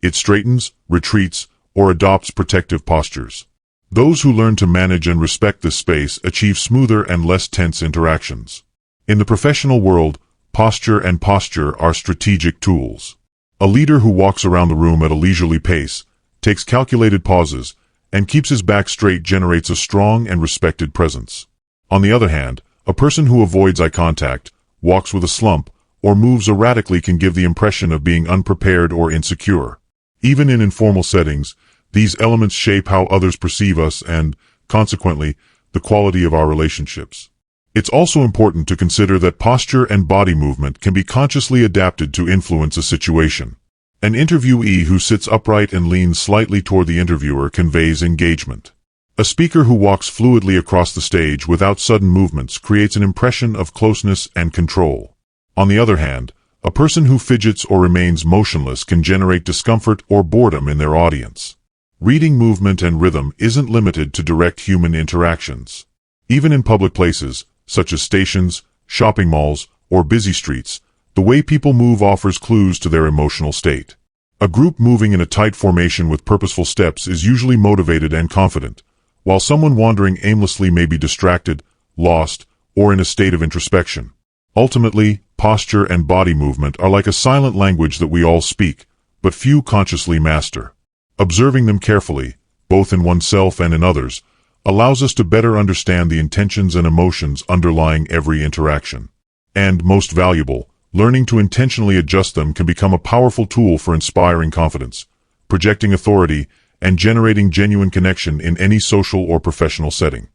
It straightens, retreats, or adopts protective postures. Those who learn to manage and respect this space achieve smoother and less tense interactions. In the professional world, posture are strategic tools. A leader who walks around the room at a leisurely pace, takes calculated pauses, and keeps his back straight generates a strong and respected presence. On the other hand, a person who avoids eye contact, walks with a slump, or moves erratically can give the impression of being unprepared or insecure. Even in informal settings, these elements shape how others perceive us and, consequently, the quality of our relationships. It's also important to consider that posture and body movement can be consciously adapted to influence a situation. An interviewee who sits upright and leans slightly toward the interviewer conveys engagement. A speaker who walks fluidly across the stage without sudden movements creates an impression of closeness and control. On the other hand, a person who fidgets or remains motionless can generate discomfort or boredom in their audience. Reading movement and rhythm isn't limited to direct human interactions. Even in public places, such as stations, shopping malls, or busy streets, the way people move offers clues to their emotional state. A group moving in a tight formation with purposeful steps is usually motivated and confident, while someone wandering aimlessly may be distracted, lost, or in a state of introspection. Ultimately, posture and body movement are like a silent language that we all speak, but few consciously master. Observing them carefully, both in oneself and in others, allows us to better understand the intentions and emotions underlying every interaction. And, most valuable, learning to intentionally adjust them can become a powerful tool for inspiring confidence, projecting authority, and generating genuine connection in any social or professional setting.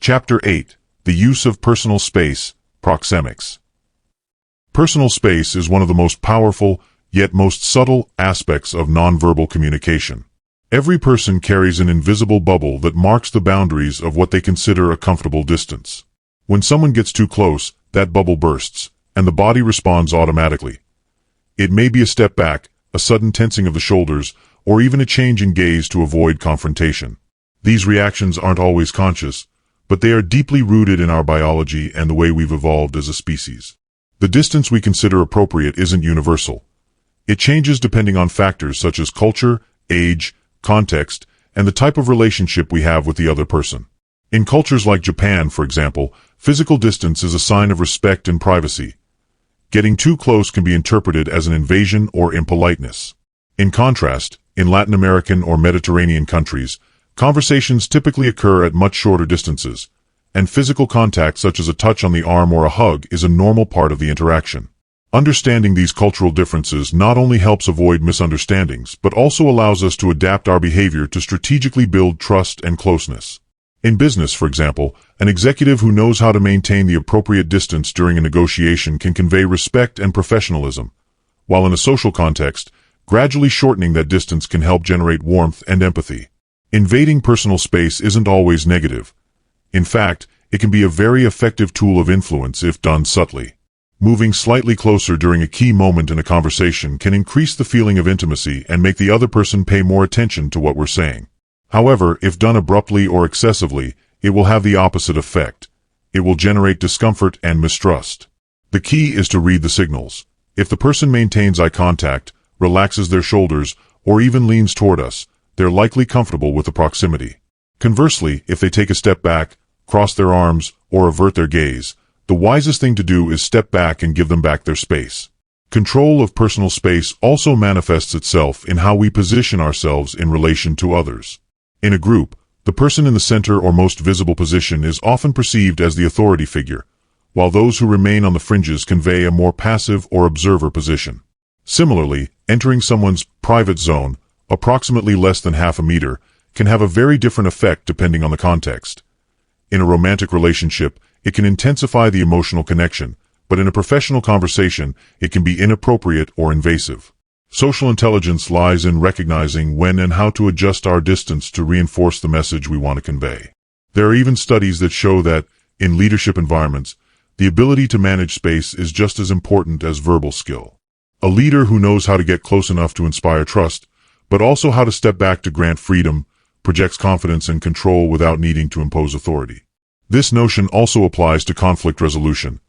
Chapter 8. The Use of Personal Space, Proxemics. Personal space is one of the most powerful, yet most subtle, aspects of nonverbal communication. Every person carries an invisible bubble that marks the boundaries of what they consider a comfortable distance. When someone gets too close, that bubble bursts, and the body responds automatically. It may be a step back, a sudden tensing of the shoulders, or even a change in gaze to avoid confrontation. These reactions aren't always conscious, but they are deeply rooted in our biology and the way we've evolved as a species. The distance we consider appropriate isn't universal. It changes depending on factors such as culture, age, context, and the type of relationship we have with the other person. In cultures like Japan, for example, physical distance is a sign of respect and privacy. Getting too close can be interpreted as an invasion or impoliteness. In contrast, in Latin American or Mediterranean countries, conversations typically occur at much shorter distances, and physical contact such as a touch on the arm or a hug is a normal part of the interaction. Understanding these cultural differences not only helps avoid misunderstandings, but also allows us to adapt our behavior to strategically build trust and closeness. In business, for example, an executive who knows how to maintain the appropriate distance during a negotiation can convey respect and professionalism, while in a social context, gradually shortening that distance can help generate warmth and empathy. Invading personal space isn't always negative. In fact, it can be a very effective tool of influence if done subtly. Moving slightly closer during a key moment in a conversation can increase the feeling of intimacy and make the other person pay more attention to what we're saying. However, if done abruptly or excessively, it will have the opposite effect. It will generate discomfort and mistrust. The key is to read the signals. If the person maintains eye contact, relaxes their shoulders, or even leans toward us, they're likely comfortable with the proximity. Conversely, if they take a step back, cross their arms, or avert their gaze, the wisest thing to do is step back and give them back their space. Control of personal space also manifests itself in how we position ourselves in relation to others. In a group, the person in the center or most visible position is often perceived as the authority figure, while those who remain on the fringes convey a more passive or observer position. Similarly, entering someone's private zone, approximately less than half a meter, can have a very different effect depending on the context. In a romantic relationship, it can intensify the emotional connection, but in a professional conversation, it can be inappropriate or invasive. Social intelligence lies in recognizing when and how to adjust our distance to reinforce the message we want to convey. There are even studies that show that, in leadership environments, the ability to manage space is just as important as verbal skill. A leader who knows how to get close enough to inspire trust, but also how to step back to grant freedom, projects confidence and control without needing to impose authority. This notion also applies to conflict resolution.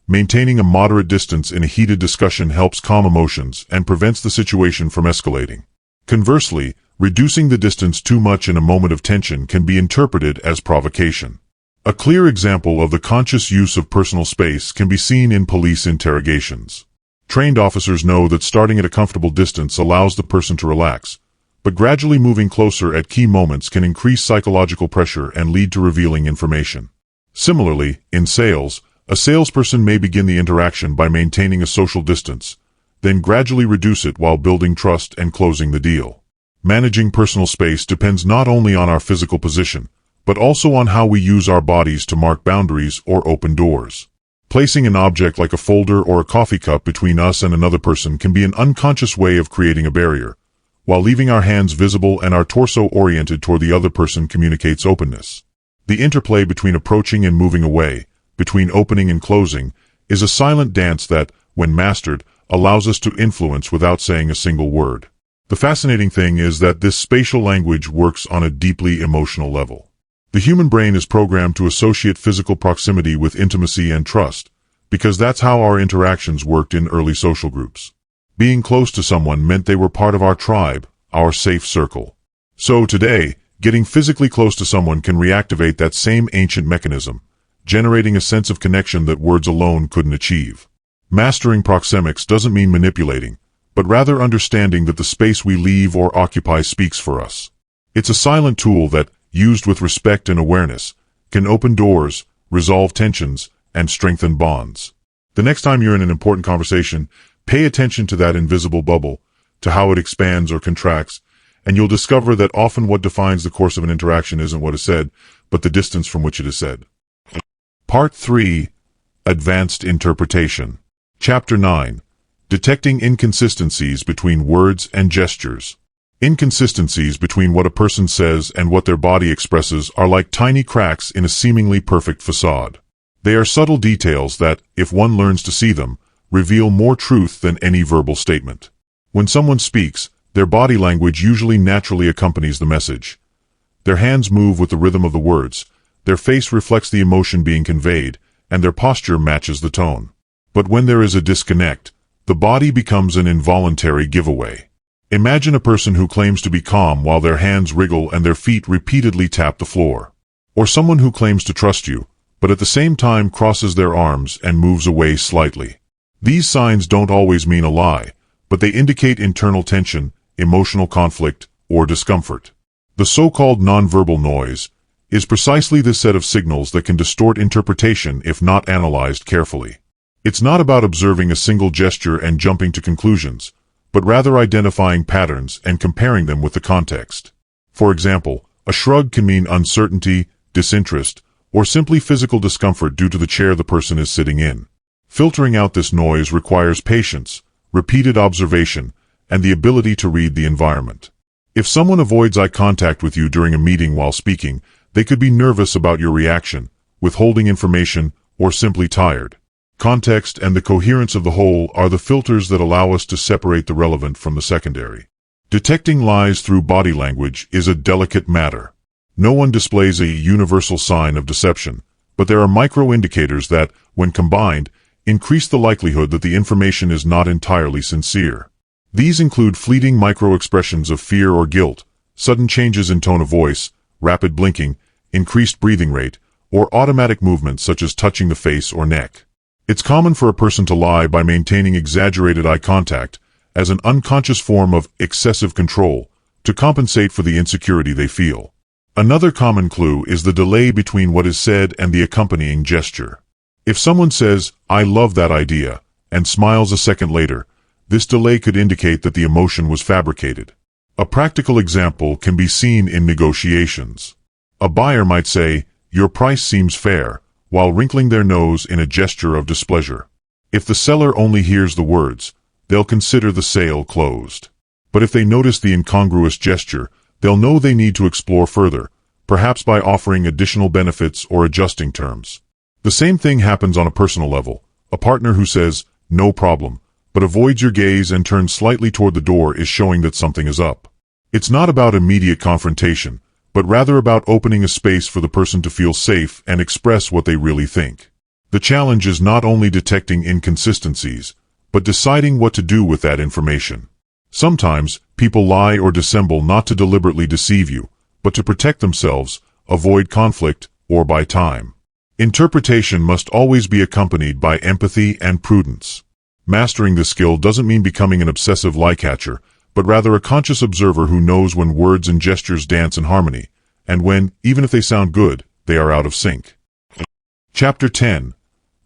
Maintaining a moderate distance in a heated discussion helps calm emotions and prevents the situation from escalating. Conversely, Reducing the distance too much in a moment of tension can be interpreted as provocation. A clear example of the conscious use of personal space can be seen in police interrogations. Trained officers know that starting at a comfortable distance allows the person to relax, but gradually moving closer at key moments can increase psychological pressure and lead to revealing information. Similarly, in sales, a salesperson may begin the interaction by maintaining a social distance, then gradually reduce it while building trust and closing the deal. Managing personal space depends not only on our physical position, but also on how we use our bodies to mark boundaries or open doors. Placing an object like a folder or a coffee cup between us and another person can be an unconscious way of creating a barrier, while leaving our hands visible and our torso oriented toward the other person communicates openness. The interplay between approaching and moving away, between opening and closing, is a silent dance that, when mastered, allows us to influence without saying a single word. The fascinating thing is that this spatial language works on a deeply emotional level. The human brain is programmed to associate physical proximity with intimacy and trust, because that's how our interactions worked in early social groups. Being close to someone meant they were part of our tribe, our safe circle. So today, getting physically close to someone can reactivate that same ancient mechanism, generating a sense of connection that words alone couldn't achieve. Mastering proxemics doesn't mean manipulating, but rather understanding that the space we leave or occupy speaks for us. It's a silent tool that, used with respect and awareness, can open doors, resolve tensions, and strengthen bonds. The next time you're in an important conversation, pay attention to that invisible bubble, to how it expands or contracts, and you'll discover that often what defines the course of an interaction isn't what is said, but the distance from which it is said. Part 3. Advanced Interpretation. Chapter 9. Detecting inconsistencies between words and gestures. Inconsistencies between what a person says and what their body expresses are like tiny cracks in a seemingly perfect facade. They are subtle details that, if one learns to see them, reveal more truth than any verbal statement. When someone speaks, their body language usually naturally accompanies the message. Their hands move with the rhythm of the words, their face reflects the emotion being conveyed, and their posture matches the tone. But when there is a disconnect, the body becomes an involuntary giveaway. Imagine a person who claims to be calm while their hands wriggle and their feet repeatedly tap the floor. Or someone who claims to trust you, but at the same time crosses their arms and moves away slightly. These signs don't always mean a lie, but they indicate internal tension, emotional conflict, or discomfort. The so-called nonverbal noise is precisely this set of signals that can distort interpretation if not analyzed carefully. It's not about observing a single gesture and jumping to conclusions, but rather identifying patterns and comparing them with the context. For example, a shrug can mean uncertainty, disinterest, or simply physical discomfort due to the chair the person is sitting in. Filtering out this noise requires patience, repeated observation, and the ability to read the environment. If someone avoids eye contact with you during a meeting while speaking, they could be nervous about your reaction, withholding information, or simply tired. Context and the coherence of the whole are the filters that allow us to separate the relevant from the secondary. Detecting lies through body language is a delicate matter. No one displays a universal sign of deception, but there are micro-indicators that, when combined, increase the likelihood that the information is not entirely sincere. These include fleeting micro-expressions of fear or guilt, sudden changes in tone of voice, rapid blinking, increased breathing rate, or automatic movements such as touching the face or neck. It's common for a person to lie by maintaining exaggerated eye contact as an unconscious form of excessive control to compensate for the insecurity they feel. Another common clue is the delay between what is said and the accompanying gesture. If someone says, "I love that idea," and smiles a second later, this delay could indicate that the emotion was fabricated. A practical example can be seen in negotiations. A buyer might say, "Your price seems fair," while wrinkling their nose in a gesture of displeasure. If the seller only hears the words, they'll consider the sale closed. But if they notice the incongruous gesture, they'll know they need to explore further, perhaps by offering additional benefits or adjusting terms. The same thing happens on a personal level. A partner who says, "No problem," but avoids your gaze and turns slightly toward the door is showing that something is up. It's not about immediate confrontation, but rather about opening a space for the person to feel safe and express what they really think. The challenge is not only detecting inconsistencies, but deciding what to do with that information. Sometimes, People lie or dissemble not to deliberately deceive you, but to protect themselves, avoid conflict, or buy time. Interpretation must always be accompanied by empathy and prudence. Mastering this skill doesn't mean becoming an obsessive lie catcher, but rather a conscious observer who knows when words and gestures dance in harmony, and when, even if they sound good, they are out of sync. Chapter 10.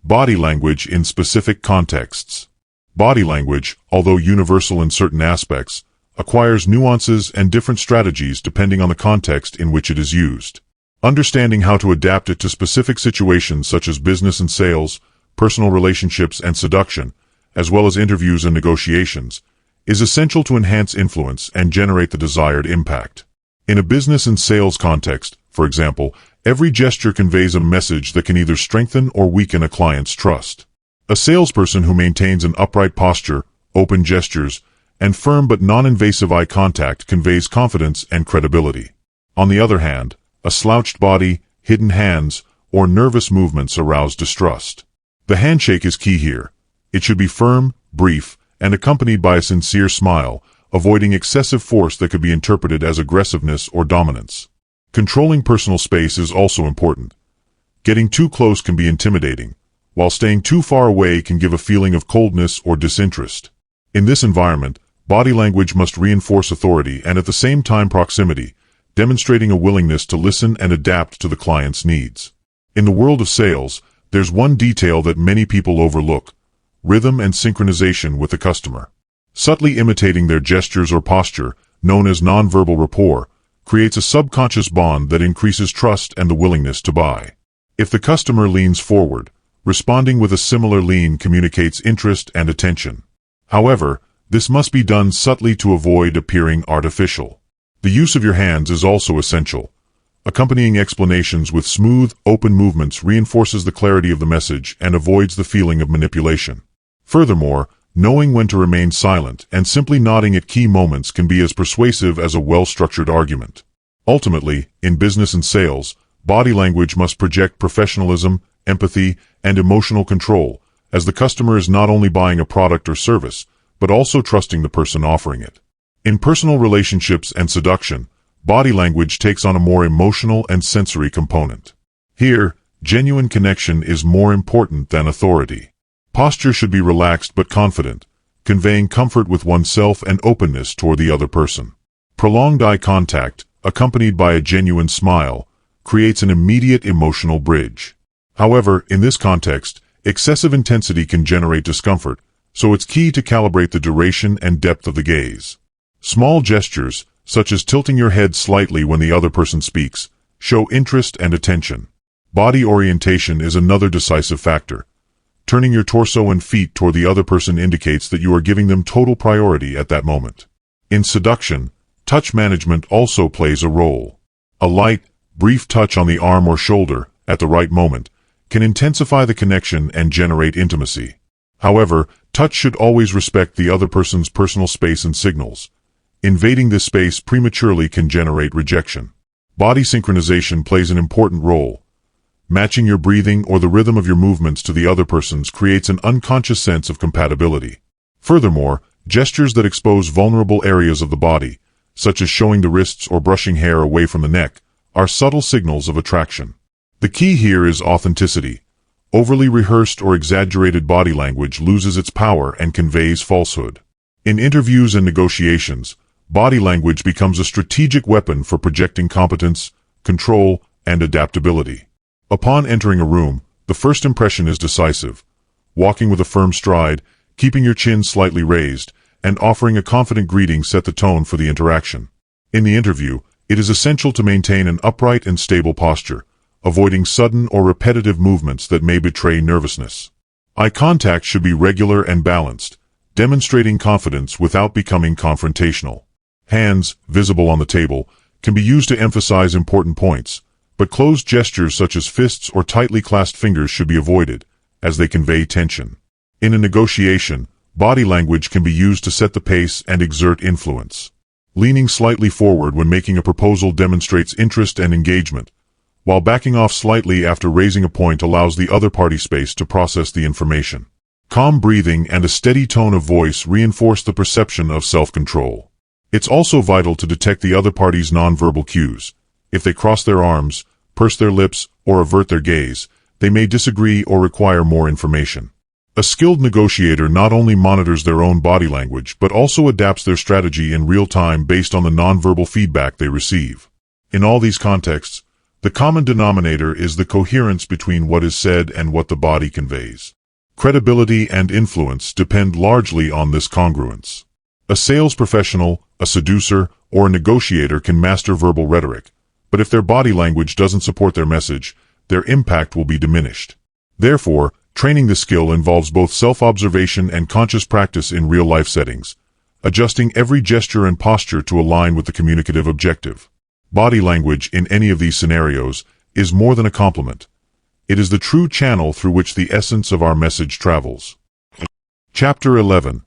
Body language in specific contexts. Body language, although universal in certain aspects, acquires nuances and different strategies depending on the context in which it is used. Understanding how to adapt it to specific situations such as business and sales, personal relationships and seduction, as well as interviews and negotiations, is essential to enhance influence and generate the desired impact. In a business and sales context, for example, every gesture conveys a message that can either strengthen or weaken a client's trust. A salesperson who maintains an upright posture, open gestures, and firm but non-invasive eye contact conveys confidence and credibility. On the other hand, a slouched body, hidden hands, or nervous movements arouse distrust. The handshake is key here. It should be firm, brief, and accompanied by a sincere smile, avoiding excessive force that could be interpreted as aggressiveness or dominance. Controlling personal space is also important. Getting too close can be intimidating, while staying too far away can give a feeling of coldness or disinterest. In this environment, body language must reinforce authority and at the same time proximity, demonstrating a willingness to listen and adapt to the client's needs. In the world of sales, there's one detail that many people overlook: rhythm and synchronization with the customer. Subtly imitating their gestures or posture, known as nonverbal rapport, creates a subconscious bond that increases trust and the willingness to buy. If the customer leans forward, responding with a similar lean communicates interest and attention. However, this must be done subtly to avoid appearing artificial. The use of your hands is also essential. Accompanying explanations with smooth, open movements reinforces the clarity of the message and avoids the feeling of manipulation. Furthermore, knowing when to remain silent and simply nodding at key moments can be as persuasive as a well-structured argument. Ultimately, in business and sales, body language must project professionalism, empathy, and emotional control, as the customer is not only buying a product or service, but also trusting the person offering it. In personal relationships and seduction, body language takes on a more emotional and sensory component. Here, genuine connection is more important than authority. Posture should be relaxed but confident, conveying comfort with oneself and openness toward the other person. Prolonged eye contact, accompanied by a genuine smile, creates an immediate emotional bridge. However, in this context, excessive intensity can generate discomfort, so it's key to calibrate the duration and depth of the gaze. Small gestures, such as tilting your head slightly when the other person speaks, show interest and attention. Body orientation is another decisive factor. Turning your torso and feet toward the other person indicates that you are giving them total priority at that moment. In seduction, touch management also plays a role. A light, brief touch on the arm or shoulder, at the right moment, can intensify the connection and generate intimacy. However, touch should always respect the other person's personal space and signals. Invading this space prematurely can generate rejection. Body synchronization plays an important role. Matching your breathing or the rhythm of your movements to the other person's creates an unconscious sense of compatibility. Furthermore, gestures that expose vulnerable areas of the body, such as showing the wrists or brushing hair away from the neck, are subtle signals of attraction. The key here is authenticity. Overly rehearsed or exaggerated body language loses its power and conveys falsehood. In interviews and negotiations, body language becomes a strategic weapon for projecting competence, control, and adaptability. Upon entering a room, the first impression is decisive. Walking with a firm stride, keeping your chin slightly raised, and offering a confident greeting set the tone for the interaction. In the interview, it is essential to maintain an upright and stable posture, avoiding sudden or repetitive movements that may betray nervousness. Eye contact should be regular and balanced, demonstrating confidence without becoming confrontational. Hands, visible on the table, can be used to emphasize important points, but closed gestures such as fists or tightly clasped fingers should be avoided, as they convey tension. In a negotiation, body language can be used to set the pace and exert influence. Leaning slightly forward when making a proposal demonstrates interest and engagement, while backing off slightly after raising a point allows the other party space to process the information. Calm breathing and a steady tone of voice reinforce the perception of self-control. It's also vital to detect the other party's nonverbal cues. If they cross their arms, purse their lips, or avert their gaze, they may disagree or require more information. A skilled negotiator not only monitors their own body language but also adapts their strategy in real time based on the nonverbal feedback they receive. In all these contexts, the common denominator is the coherence between what is said and what the body conveys. Credibility and influence depend largely on this congruence. A sales professional, a seducer, or a negotiator can master verbal rhetoric, but if their body language doesn't support their message, their impact will be diminished. Therefore, training the skill involves both self-observation and conscious practice in real-life settings, adjusting every gesture and posture to align with the communicative objective. Body language in any of these scenarios is more than a complement. It is the true channel through which the essence of our message travels. Chapter 11.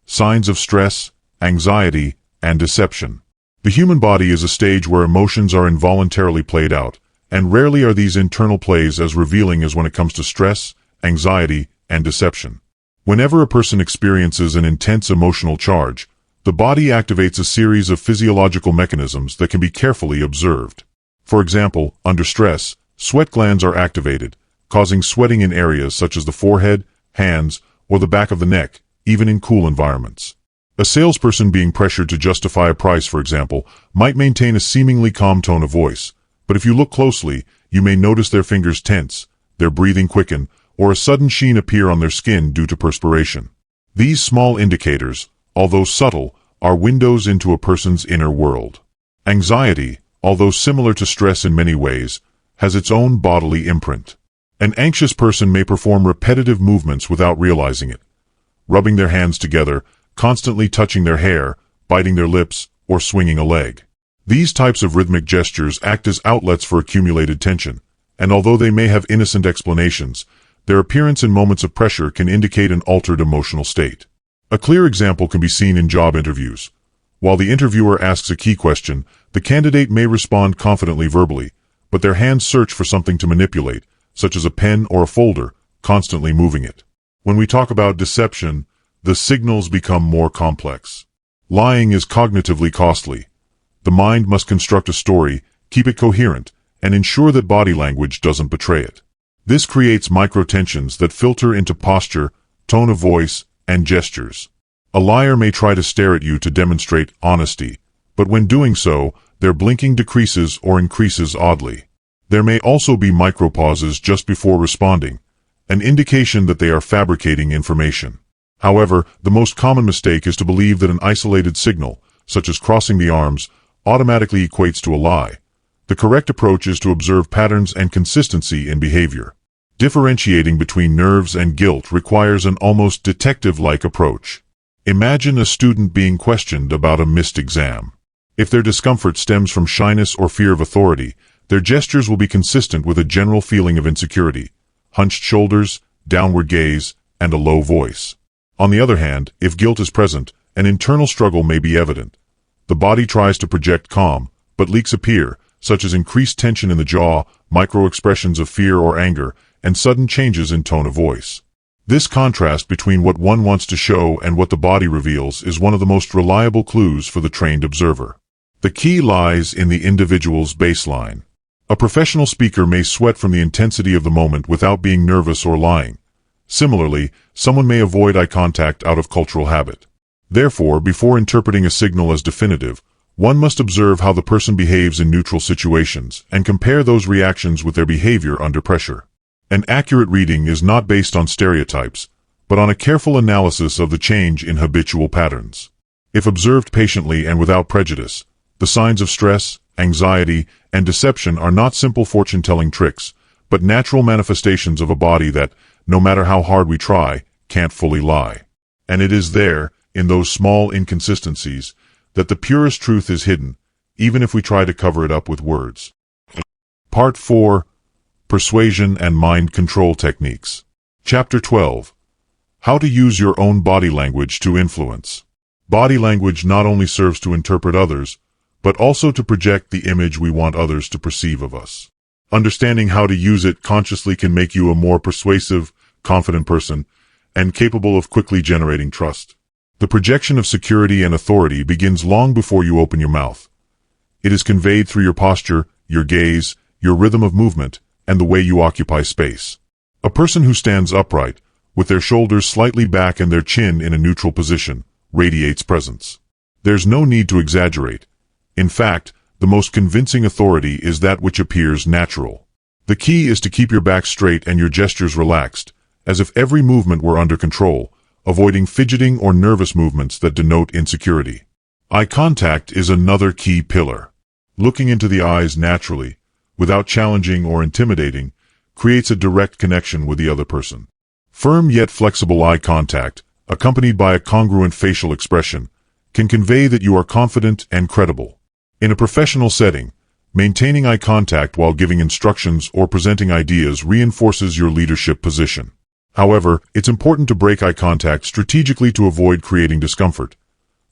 Signs of Stress, Anxiety, and Deception. The human body is a stage where emotions are involuntarily played out, and rarely are these internal plays as revealing as when it comes to stress, anxiety, and deception. Whenever a person experiences an intense emotional charge, the body activates a series of physiological mechanisms that can be carefully observed. For example, under stress, sweat glands are activated, causing sweating in areas such as the forehead, hands, or the back of the neck, even in cool environments. A salesperson being pressured to justify a price, for example, might maintain a seemingly calm tone of voice, but if you look closely, you may notice their fingers tense, their breathing quicken, or a sudden sheen appear on their skin due to perspiration. These small indicators, although subtle, are windows into a person's inner world. Anxiety, although similar to stress in many ways, has its own bodily imprint. An anxious person may perform repetitive movements without realizing it, rubbing their hands together, constantly touching their hair, biting their lips, or swinging a leg. These types of rhythmic gestures act as outlets for accumulated tension, and although they may have innocent explanations, their appearance in moments of pressure can indicate an altered emotional state. A clear example can be seen in job interviews. While the interviewer asks a key question, the candidate may respond confidently verbally, but their hands search for something to manipulate, such as a pen or a folder, constantly moving it. When we talk about deception, the signals become more complex. Lying is cognitively costly. The mind must construct a story, keep it coherent, and ensure that body language doesn't betray it. This creates micro-tensions that filter into posture, tone of voice, and gestures. A liar may try to stare at you to demonstrate honesty, but when doing so, their blinking decreases or increases oddly. There may also be micro-pauses just before responding, an indication that they are fabricating information. However, the most common mistake is to believe that an isolated signal, such as crossing the arms, automatically equates to a lie. The correct approach is to observe patterns and consistency in behavior. Differentiating between nerves and guilt requires an almost detective-like approach. Imagine a student being questioned about a missed exam. If their discomfort stems from shyness or fear of authority, their gestures will be consistent with a general feeling of insecurity, hunched shoulders, downward gaze, and a low voice. On the other hand, if guilt is present, an internal struggle may be evident. The body tries to project calm, but leaks appear, such as increased tension in the jaw, microexpressions of fear or anger, and sudden changes in tone of voice. This contrast between what one wants to show and what the body reveals is one of the most reliable clues for the trained observer. The key lies in the individual's baseline. A professional speaker may sweat from the intensity of the moment without being nervous or lying. Similarly, someone may avoid eye contact out of cultural habit. Therefore, before interpreting a signal as definitive, one must observe how the person behaves in neutral situations and compare those reactions with their behavior under pressure. An accurate reading is not based on stereotypes, but on a careful analysis of the change in habitual patterns. If observed patiently and without prejudice, the signs of stress, anxiety, and deception are not simple fortune-telling tricks, but natural manifestations of a body that, no matter how hard we try, can't fully lie. And it is there, in those small inconsistencies, that the purest truth is hidden, even if we try to cover it up with words. Part 4. Persuasion and Mind Control Techniques. Chapter 12. How to use your own body language to influence. Body language not only serves to interpret others, but also to project the image we want others to perceive of us. Understanding how to use it consciously can make you a more persuasive, confident person, and capable of quickly generating trust. The projection of security and authority begins long before you open your mouth. It is conveyed through your posture, your gaze, your rhythm of movement, and the way you occupy space. A person who stands upright, with their shoulders slightly back and their chin in a neutral position, radiates presence. There's no need to exaggerate. In fact, the most convincing authority is that which appears natural. The key is to keep your back straight and your gestures relaxed, as if every movement were under control, avoiding fidgeting or nervous movements that denote insecurity. Eye contact is another key pillar. Looking into the eyes naturally, without challenging or intimidating, creates a direct connection with the other person. Firm yet flexible eye contact, accompanied by a congruent facial expression, can convey that you are confident and credible. In a professional setting, maintaining eye contact while giving instructions or presenting ideas reinforces your leadership position. However, it's important to break eye contact strategically to avoid creating discomfort.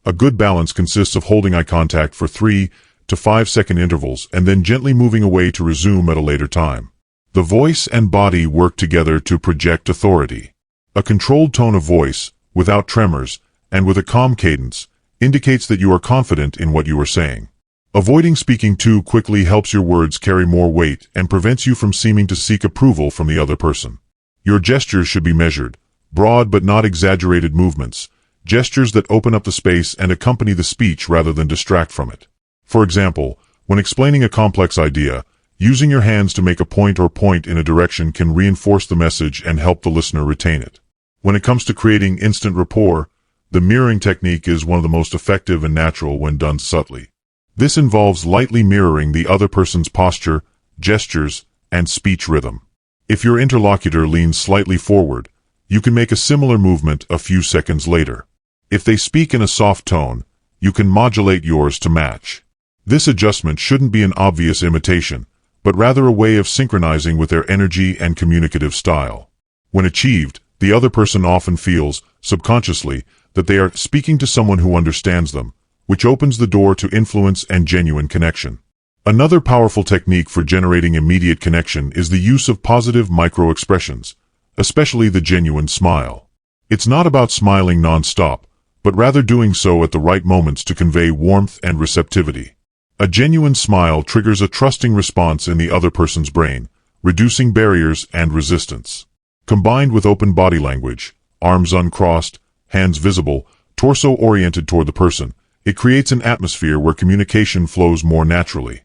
A good balance consists of holding eye contact for 3 to 5 second intervals and then gently moving away to resume at a later time. The voice and body work together to project authority. A controlled tone of voice, without tremors, and with a calm cadence, indicates that you are confident in what you are saying. Avoiding speaking too quickly helps your words carry more weight and prevents you from seeming to seek approval from the other person. Your gestures should be measured, broad but not exaggerated movements, gestures that open up the space and accompany the speech rather than distract from it. For example, when explaining a complex idea, using your hands to make a point or point in a direction can reinforce the message and help the listener retain it. When it comes to creating instant rapport, the mirroring technique is one of the most effective and natural when done subtly. This involves lightly mirroring the other person's posture, gestures, and speech rhythm. If your interlocutor leans slightly forward, you can make a similar movement a few seconds later. If they speak in a soft tone, you can modulate yours to match. This adjustment shouldn't be an obvious imitation, but rather a way of synchronizing with their energy and communicative style. When achieved, the other person often feels, subconsciously, that they are speaking to someone who understands them, which opens the door to influence and genuine connection. Another powerful technique for generating immediate connection is the use of positive microexpressions, especially the genuine smile. It's not about smiling non-stop, but rather doing so at the right moments to convey warmth and receptivity. A genuine smile triggers a trusting response in the other person's brain, reducing barriers and resistance. Combined with open body language, arms uncrossed, hands visible, torso oriented toward the person, it creates an atmosphere where communication flows more naturally.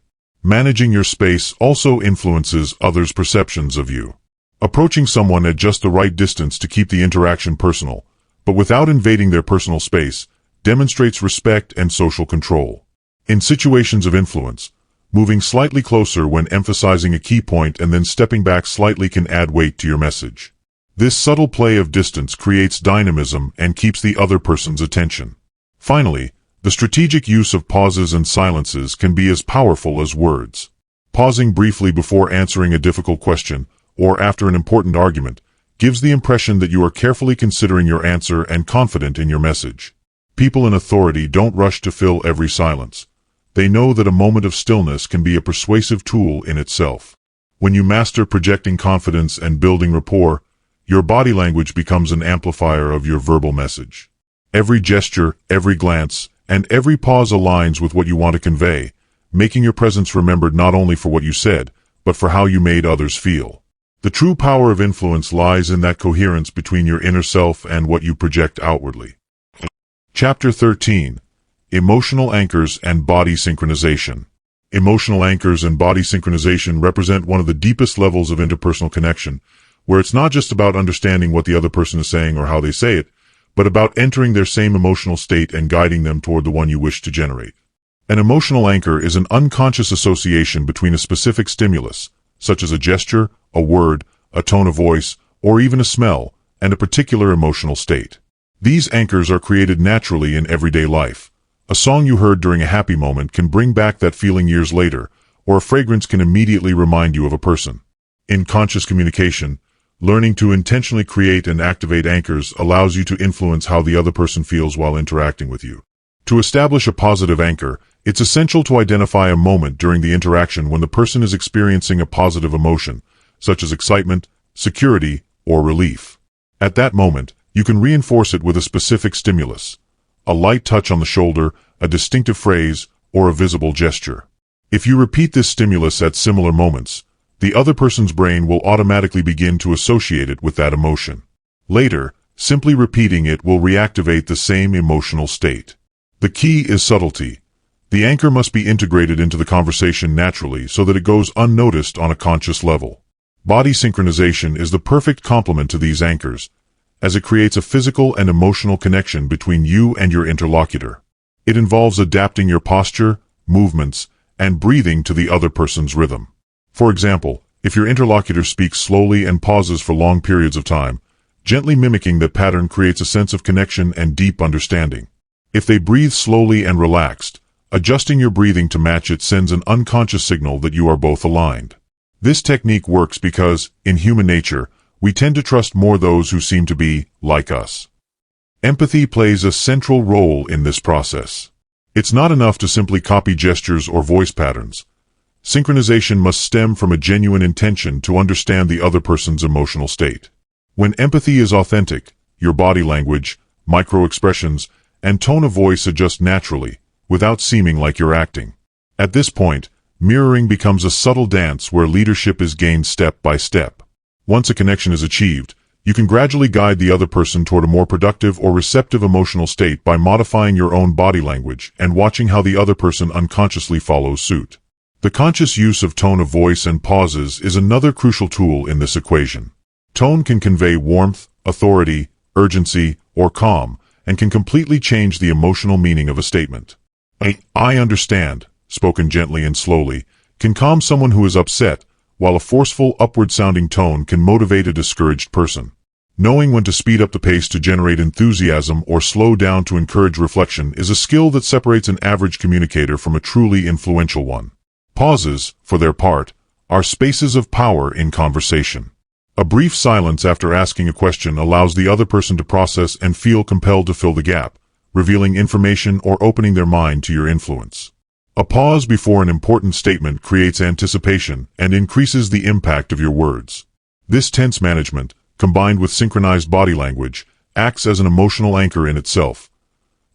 Managing your space also influences others' perceptions of you. Approaching someone at just the right distance to keep the interaction personal, but without invading their personal space, demonstrates respect and social control. In situations of influence, moving slightly closer when emphasizing a key point and then stepping back slightly can add weight to your message. This subtle play of distance creates dynamism and keeps the other person's attention. Finally, the strategic use of pauses and silences can be as powerful as words. Pausing briefly before answering a difficult question, or after an important argument, gives the impression that you are carefully considering your answer and confident in your message. People in authority don't rush to fill every silence. They know that a moment of stillness can be a persuasive tool in itself. When you master projecting confidence and building rapport, your body language becomes an amplifier of your verbal message. Every gesture, every glance, and every pause aligns with what you want to convey, making your presence remembered not only for what you said, but for how you made others feel. The true power of influence lies in that coherence between your inner self and what you project outwardly. Chapter 13. Emotional Anchors and Body Synchronization. Emotional anchors and body synchronization represent one of the deepest levels of interpersonal connection, where it's not just about understanding what the other person is saying or how they say it, but about entering their same emotional state and guiding them toward the one you wish to generate. An emotional anchor is an unconscious association between a specific stimulus, such as a gesture, a word, a tone of voice, or even a smell, and a particular emotional state. These anchors are created naturally in everyday life. A song you heard during a happy moment can bring back that feeling years later, or a fragrance can immediately remind you of a person. In conscious communication, learning to intentionally create and activate anchors allows you to influence how the other person feels while interacting with you. To establish a positive anchor, it's essential to identify a moment during the interaction when the person is experiencing a positive emotion, such as excitement, security, or relief. At that moment, you can reinforce it with a specific stimulus, a light touch on the shoulder, a distinctive phrase, or a visible gesture. If you repeat this stimulus at similar moments, the other person's brain will automatically begin to associate it with that emotion. Later, simply repeating it will reactivate the same emotional state. The key is subtlety. The anchor must be integrated into the conversation naturally so that it goes unnoticed on a conscious level. Body synchronization is the perfect complement to these anchors, as it creates a physical and emotional connection between you and your interlocutor. It involves adapting your posture, movements, and breathing to the other person's rhythm. For example, if your interlocutor speaks slowly and pauses for long periods of time, gently mimicking that pattern creates a sense of connection and deep understanding. If they breathe slowly and relaxed, adjusting your breathing to match it sends an unconscious signal that you are both aligned. This technique works because, in human nature, we tend to trust more those who seem to be like us. Empathy plays a central role in this process. It's not enough to simply copy gestures or voice patterns. Synchronization must stem from a genuine intention to understand the other person's emotional state. When empathy is authentic, your body language, microexpressions, and tone of voice adjust naturally, without seeming like you're acting. At this point, mirroring becomes a subtle dance where leadership is gained step by step. Once a connection is achieved, you can gradually guide the other person toward a more productive or receptive emotional state by modifying your own body language and watching how the other person unconsciously follows suit. The conscious use of tone of voice and pauses is another crucial tool in this equation. Tone can convey warmth, authority, urgency, or calm, and can completely change the emotional meaning of a statement. I understand, spoken gently and slowly, can calm someone who is upset, while a forceful, upward-sounding tone can motivate a discouraged person. Knowing when to speed up the pace to generate enthusiasm or slow down to encourage reflection is a skill that separates an average communicator from a truly influential one. Pauses, for their part, are spaces of power in conversation. A brief silence after asking a question allows the other person to process and feel compelled to fill the gap, revealing information or opening their mind to your influence. A pause before an important statement creates anticipation and increases the impact of your words. This tense management, combined with synchronized body language, acts as an emotional anchor in itself.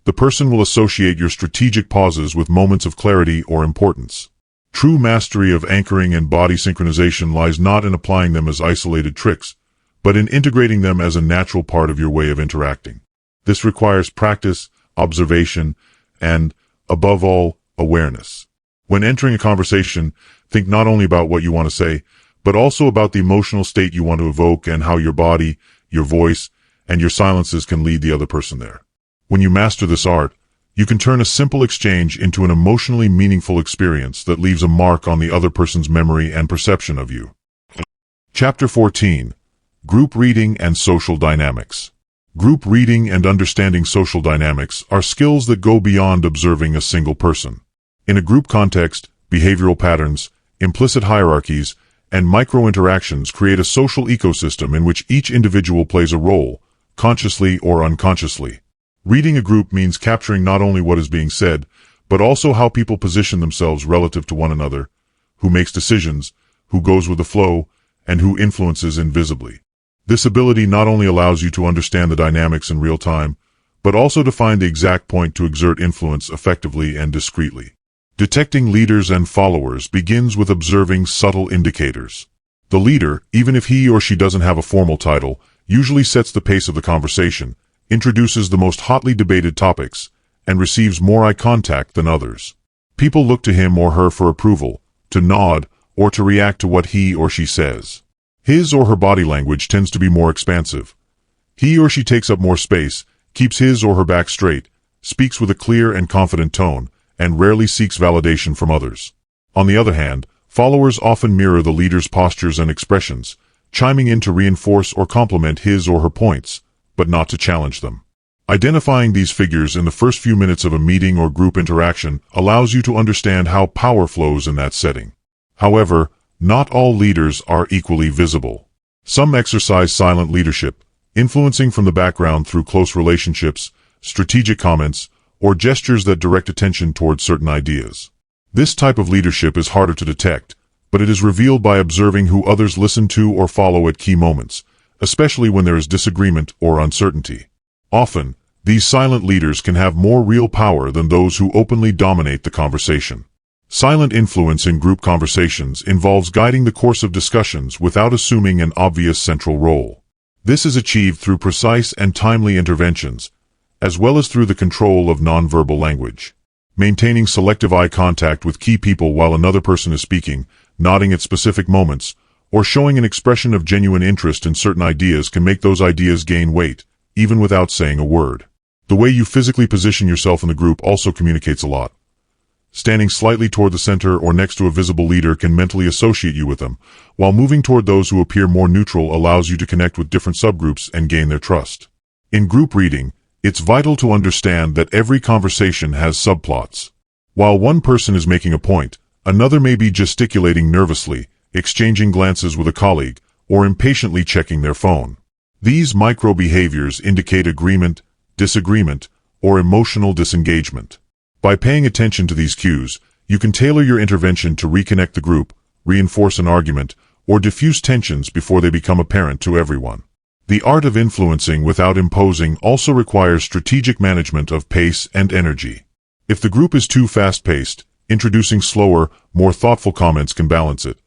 The person will associate your strategic pauses with moments of clarity or importance. True mastery of anchoring and body synchronization lies not in applying them as isolated tricks, but in integrating them as a natural part of your way of interacting. This requires practice, observation, and, above all, awareness. When entering a conversation, think not only about what you want to say, but also about the emotional state you want to evoke and how your body, your voice, and your silences can lead the other person there. When you master this art, you can turn a simple exchange into an emotionally meaningful experience that leaves a mark on the other person's memory and perception of you. Chapter 14. Group Reading and Social Dynamics. Group reading and understanding social dynamics are skills that go beyond observing a single person. In a group context, behavioral patterns, implicit hierarchies, and micro-interactions create a social ecosystem in which each individual plays a role, consciously or unconsciously. Reading a group means capturing not only what is being said, but also how people position themselves relative to one another, who makes decisions, who goes with the flow, and who influences invisibly. This ability not only allows you to understand the dynamics in real time, but also to find the exact point to exert influence effectively and discreetly. Detecting leaders and followers begins with observing subtle indicators. The leader, even if he or she doesn't have a formal title, usually sets the pace of the conversation, introduces the most hotly debated topics, and receives more eye contact than others. People look to him or her for approval, to nod, or to react to what he or she says. His or her body language tends to be more expansive. He or she takes up more space, keeps his or her back straight, speaks with a clear and confident tone, and rarely seeks validation from others. On the other hand, followers often mirror the leader's postures and expressions, chiming in to reinforce or complement his or her points, but not to challenge them. Identifying these figures in the first few minutes of a meeting or group interaction allows you to understand how power flows in that setting. However, not all leaders are equally visible. Some exercise silent leadership, influencing from the background through close relationships, strategic comments, or gestures that direct attention towards certain ideas. This type of leadership is harder to detect, but it is revealed by observing who others listen to or follow at key moments, especially when there is disagreement or uncertainty. Often, These silent leaders can have more real power than those who openly dominate the conversation. Silent influence in group conversations involves guiding the course of discussions without assuming an obvious central role. This is achieved through precise and timely interventions, as well as through the control of nonverbal language. Maintaining selective eye contact with key people while another person is speaking, nodding at specific moments, or showing an expression of genuine interest in certain ideas can make those ideas gain weight, even without saying a word. The way you physically position yourself in the group also communicates a lot. Standing slightly toward the center or next to a visible leader can mentally associate you with them, while moving toward those who appear more neutral allows you to connect with different subgroups and gain their trust. In group reading, it's vital to understand that every conversation has subplots. While one person is making a point, another may be gesticulating nervously, exchanging glances with a colleague, or impatiently checking their phone. These micro-behaviors indicate agreement, disagreement, or emotional disengagement. By paying attention to these cues, you can tailor your intervention to reconnect the group, reinforce an argument, or diffuse tensions before they become apparent to everyone. The art of influencing without imposing also requires strategic management of pace and energy. If the group is too fast-paced, introducing slower, more thoughtful comments can balance it.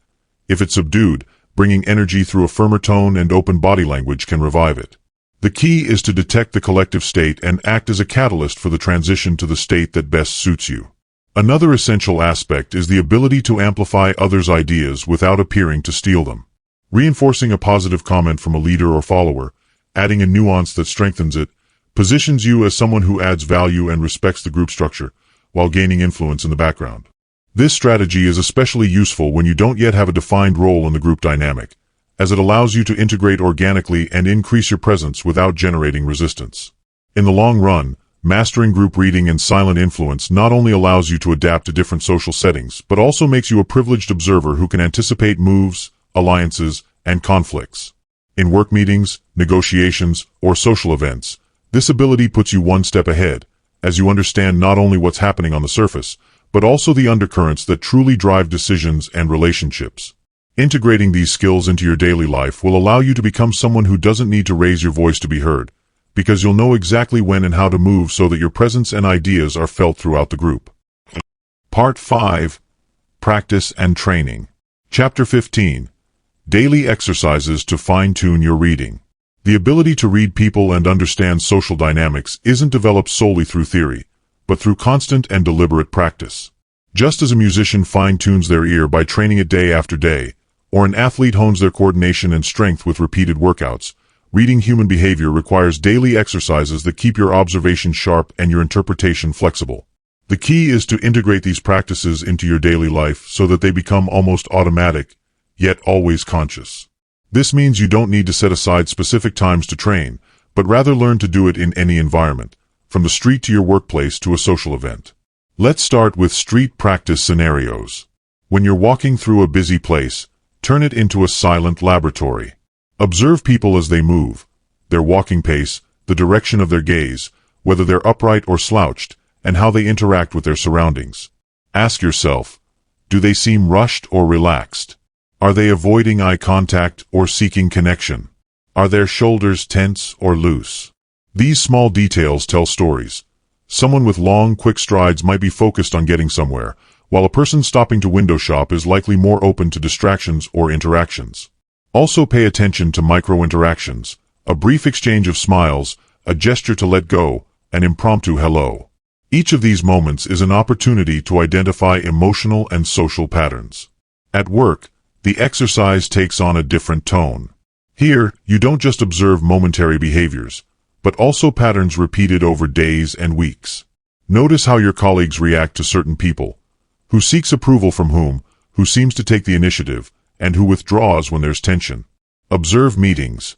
If it's subdued, bringing energy through a firmer tone and open body language can revive it. The key is to detect the collective state and act as a catalyst for the transition to the state that best suits you. Another essential aspect is the ability to amplify others' ideas without appearing to steal them. Reinforcing a positive comment from a leader or follower, adding a nuance that strengthens it, positions you as someone who adds value and respects the group structure, while gaining influence in the background. This strategy is especially useful when you don't yet have a defined role in the group dynamic, as it allows you to integrate organically and increase your presence without generating resistance. In the long run, mastering group reading and silent influence not only allows you to adapt to different social settings, but also makes you a privileged observer who can anticipate moves, alliances, and conflicts. In work meetings, negotiations, or social events, this ability puts you one step ahead, as you understand not only what's happening on the surface, but also the undercurrents that truly drive decisions and relationships. Integrating these skills into your daily life will allow you to become someone who doesn't need to raise your voice to be heard, because you'll know exactly when and how to move so that your presence and ideas are felt throughout the group. Part 5. Practice and Training. Chapter 15. Daily Exercises to Fine-Tune Your Reading. The ability to read people and understand social dynamics isn't developed solely through theory, but through constant and deliberate practice. Just as a musician fine-tunes their ear by training it day after day, or an athlete hones their coordination and strength with repeated workouts, reading human behavior requires daily exercises that keep your observation sharp and your interpretation flexible. The key is to integrate these practices into your daily life so that they become almost automatic, yet always conscious. This means you don't need to set aside specific times to train, but rather learn to do it in any environment, from the street to your workplace to a social event. Let's start with street practice scenarios. When you're walking through a busy place, turn it into a silent laboratory. Observe people as they move, their walking pace, the direction of their gaze, whether they're upright or slouched, and how they interact with their surroundings. Ask yourself, do they seem rushed or relaxed? Are they avoiding eye contact or seeking connection? Are their shoulders tense or loose? These small details tell stories. Someone with long, quick strides might be focused on getting somewhere, while a person stopping to window shop is likely more open to distractions or interactions. Also pay attention to micro-interactions, a brief exchange of smiles, a gesture to let go, an impromptu hello. Each of these moments is an opportunity to identify emotional and social patterns. At work, the exercise takes on a different tone. Here, you don't just observe momentary behaviors, but also patterns repeated over days and weeks. Notice how your colleagues react to certain people, who seeks approval from whom, who seems to take the initiative, and who withdraws when there's tension. Observe meetings.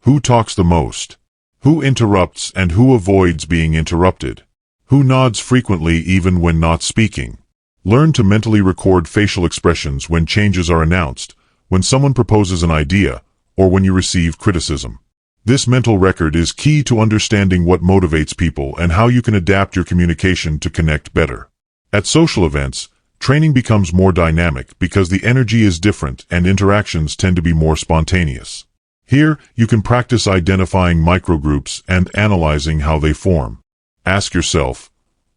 Who talks the most? Who interrupts and who avoids being interrupted? Who nods frequently even when not speaking? Learn to mentally record facial expressions when changes are announced, when someone proposes an idea, or when you receive criticism. This mental record is key to understanding what motivates people and how you can adapt your communication to connect better. At social events, training becomes more dynamic because the energy is different and interactions tend to be more spontaneous. Here, you can practice identifying microgroups and analyzing how they form. Ask yourself,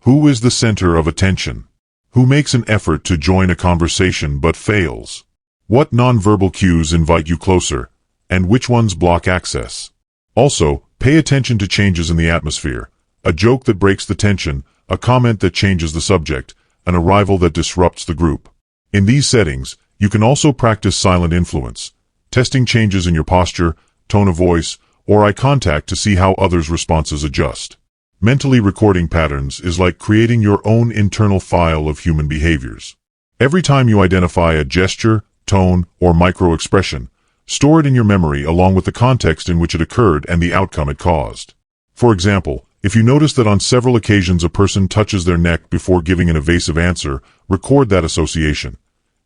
who is the center of attention? Who makes an effort to join a conversation but fails? What nonverbal cues invite you closer, and which ones block access? Also, pay attention to changes in the atmosphere. A joke that breaks the tension, a comment that changes the subject, an arrival that disrupts the group. In these settings, you can also practice silent influence, testing changes in your posture, tone of voice, or eye contact to see how others' responses adjust. Mentally recording patterns is like creating your own internal file of human behaviors. Every time you identify a gesture, tone, or micro-expression, store it in your memory along with the context in which it occurred and the outcome it caused. For example, if you notice that on several occasions a person touches their neck before giving an evasive answer, record that association.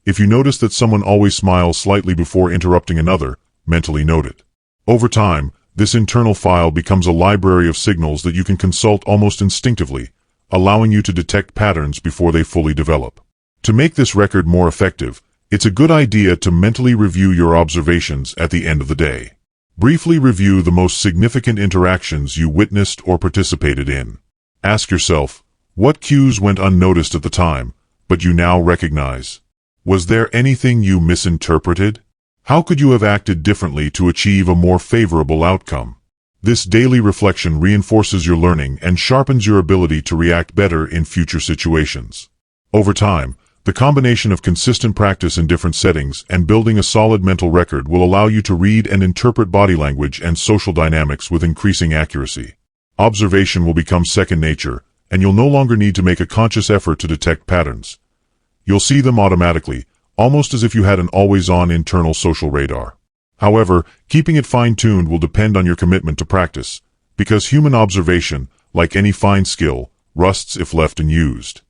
If you notice that someone always smiles slightly before interrupting another, mentally note it. Over time, this internal file becomes a library of signals that you can consult almost instinctively, allowing you to detect patterns before they fully develop. To make this record more effective, it's a good idea to mentally review your observations at the end of the day. Briefly review the most significant interactions you witnessed or participated in. Ask yourself, what cues went unnoticed at the time, but you now recognize? Was there anything you misinterpreted? How could you have acted differently to achieve a more favorable outcome? This daily reflection reinforces your learning and sharpens your ability to react better in future situations. Over time, the combination of consistent practice in different settings and building a solid mental record will allow you to read and interpret body language and social dynamics with increasing accuracy. Observation will become second nature, and you'll no longer need to make a conscious effort to detect patterns. You'll see them automatically, almost as if you had an always-on internal social radar. However, keeping it fine-tuned will depend on your commitment to practice, because human observation, like any fine skill, rusts if left unused.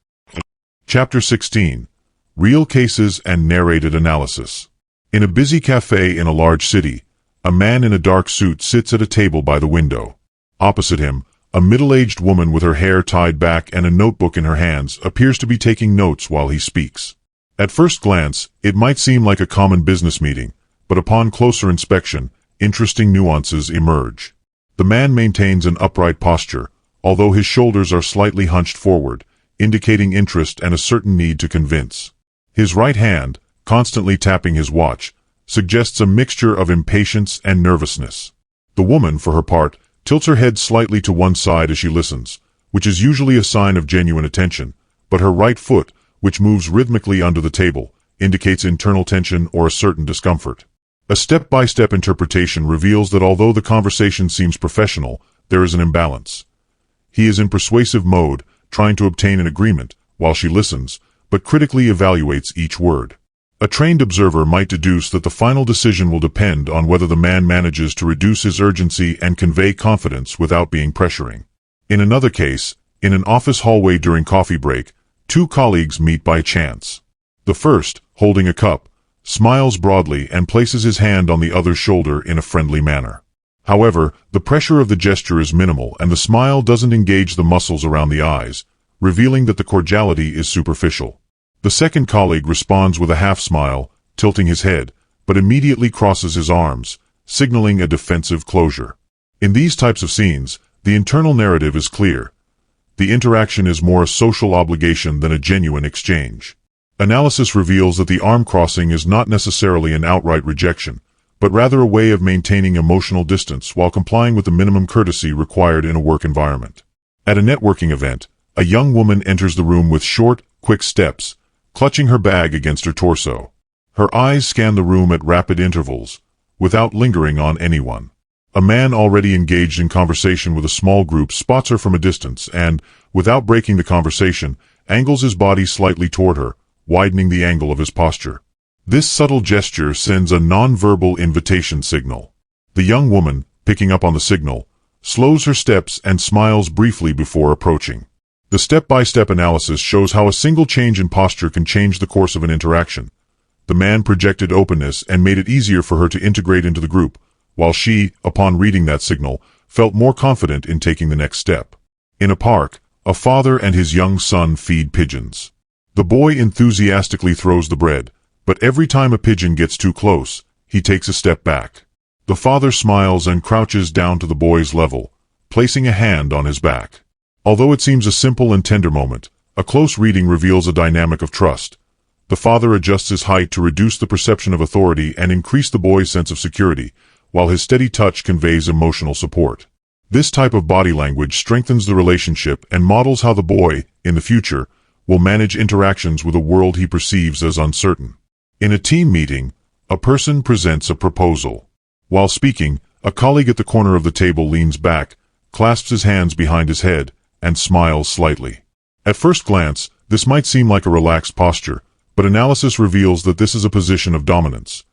Chapter 16. Real Cases and Narrated Analysis. In a busy cafe in a large city, a man in a dark suit sits at a table by the window. Opposite him, a middle-aged woman with her hair tied back and a notebook in her hands appears to be taking notes while he speaks. At first glance, it might seem like a common business meeting, but upon closer inspection, interesting nuances emerge. The man maintains an upright posture, although his shoulders are slightly hunched forward, indicating interest and a certain need to convince. His right hand, constantly tapping his watch, suggests a mixture of impatience and nervousness. The woman, for her part, tilts her head slightly to one side as she listens, which is usually a sign of genuine attention, but her right foot, which moves rhythmically under the table, indicates internal tension or a certain discomfort. A step-by-step interpretation reveals that although the conversation seems professional, there is an imbalance. He is in persuasive mode, trying to obtain an agreement, while she listens, but critically evaluates each word. A trained observer might deduce that the final decision will depend on whether the man manages to reduce his urgency and convey confidence without being pressuring. In another case, in an office hallway during coffee break, two colleagues meet by chance. The first, holding a cup, smiles broadly and places his hand on the other's shoulder in a friendly manner. However, the pressure of the gesture is minimal and the smile doesn't engage the muscles around the eyes, revealing that the cordiality is superficial. The second colleague responds with a half-smile, tilting his head, but immediately crosses his arms, signaling a defensive closure. In these types of scenes, the internal narrative is clear. The interaction is more a social obligation than a genuine exchange. Analysis reveals that the arm crossing is not necessarily an outright rejection, but rather a way of maintaining emotional distance while complying with the minimum courtesy required in a work environment. At a networking event, a young woman enters the room with short, quick steps, clutching her bag against her torso. Her eyes scan the room at rapid intervals, without lingering on anyone. A man already engaged in conversation with a small group spots her from a distance and, without breaking the conversation, angles his body slightly toward her, widening the angle of his posture. This subtle gesture sends a nonverbal invitation signal. The young woman, picking up on the signal, slows her steps and smiles briefly before approaching. The step-by-step analysis shows how a single change in posture can change the course of an interaction. The man projected openness and made it easier for her to integrate into the group, while she, upon reading that signal, felt more confident in taking the next step. In a park, a father and his young son feed pigeons. The boy enthusiastically throws the bread, but every time a pigeon gets too close, he takes a step back. The father smiles and crouches down to the boy's level, placing a hand on his back. Although it seems a simple and tender moment, a close reading reveals a dynamic of trust. The father adjusts his height to reduce the perception of authority and increase the boy's sense of security, while his steady touch conveys emotional support. This type of body language strengthens the relationship and models how the boy, in the future, will manage interactions with a world he perceives as uncertain. In a team meeting, a person presents a proposal. While speaking, a colleague at the corner of the table leans back, clasps his hands behind his head, and smiles slightly. At first glance, this might seem like a relaxed posture, but analysis reveals that this is a position of dominance.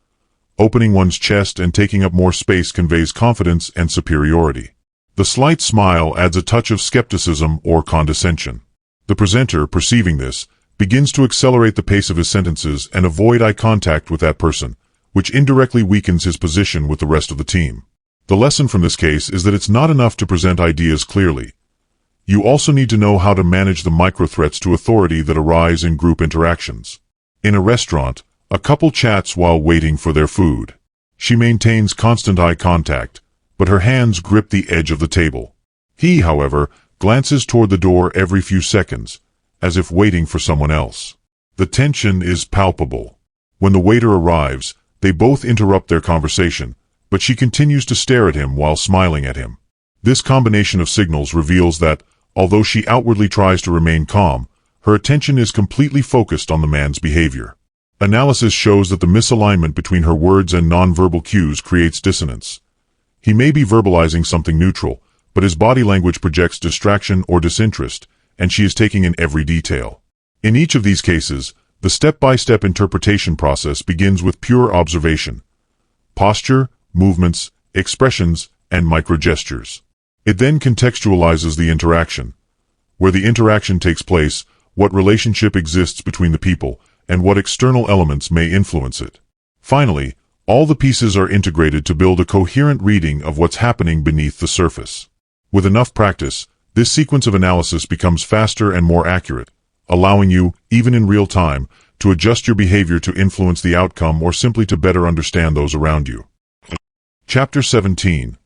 Opening one's chest and taking up more space conveys confidence and superiority. The slight smile adds a touch of skepticism or condescension. The presenter, perceiving this, begins to accelerate the pace of his sentences and avoid eye contact with that person, which indirectly weakens his position with the rest of the team. The lesson from this case is that it's not enough to present ideas clearly. You also need to know how to manage the micro-threats to authority that arise in group interactions. In a restaurant, a couple chats while waiting for their food. She maintains constant eye contact, but her hands grip the edge of the table. He, however, glances toward the door every few seconds, as if waiting for someone else. The tension is palpable. When the waiter arrives, they both interrupt their conversation, but she continues to stare at him while smiling at him. This combination of signals reveals that, although she outwardly tries to remain calm, her attention is completely focused on the man's behavior. Analysis shows that the misalignment between her words and nonverbal cues creates dissonance. He may be verbalizing something neutral, but his body language projects distraction or disinterest, and she is taking in every detail. In each of these cases, the step-by-step interpretation process begins with pure observation. Posture, movements, expressions, and microgestures. It then contextualizes the interaction. Where the interaction takes place, what relationship exists between the people, and what external elements may influence it. Finally, all the pieces are integrated to build a coherent reading of what's happening beneath the surface. With enough practice, this sequence of analysis becomes faster and more accurate, allowing you, even in real time, to adjust your behavior to influence the outcome or simply to better understand those around you. Chapter 17.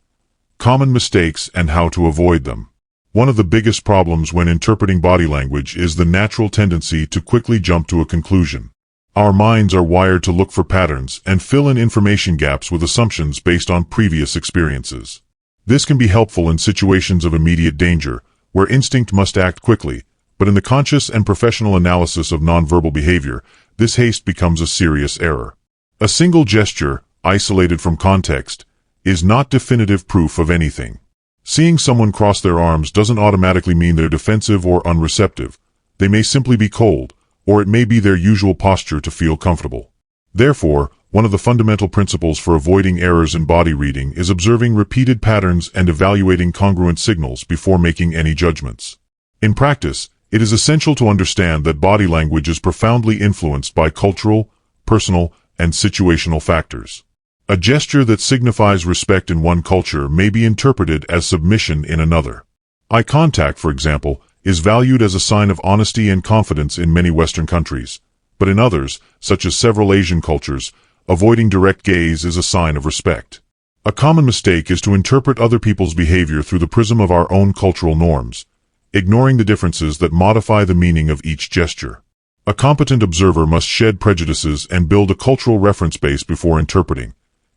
Common mistakes and how to avoid them. One of the biggest problems when interpreting body language is the natural tendency to quickly jump to a conclusion. Our minds are wired to look for patterns and fill in information gaps with assumptions based on previous experiences. This can be helpful in situations of immediate danger, where instinct must act quickly, but in the conscious and professional analysis of nonverbal behavior, this haste becomes a serious error. A single gesture, isolated from context, is not definitive proof of anything. Seeing someone cross their arms doesn't automatically mean they're defensive or unreceptive. They may simply be cold, or it may be their usual posture to feel comfortable. Therefore, one of the fundamental principles for avoiding errors in body reading is observing repeated patterns and evaluating congruent signals before making any judgments. In practice, it is essential to understand that body language is profoundly influenced by cultural, personal, and situational factors. A gesture that signifies respect in one culture may be interpreted as submission in another. Eye contact, for example, is valued as a sign of honesty and confidence in many Western countries, but in others, such as several Asian cultures, avoiding direct gaze is a sign of respect. A common mistake is to interpret other people's behavior through the prism of our own cultural norms, ignoring the differences that modify the meaning of each gesture. A competent observer must shed prejudices and build a cultural reference base before interpreting,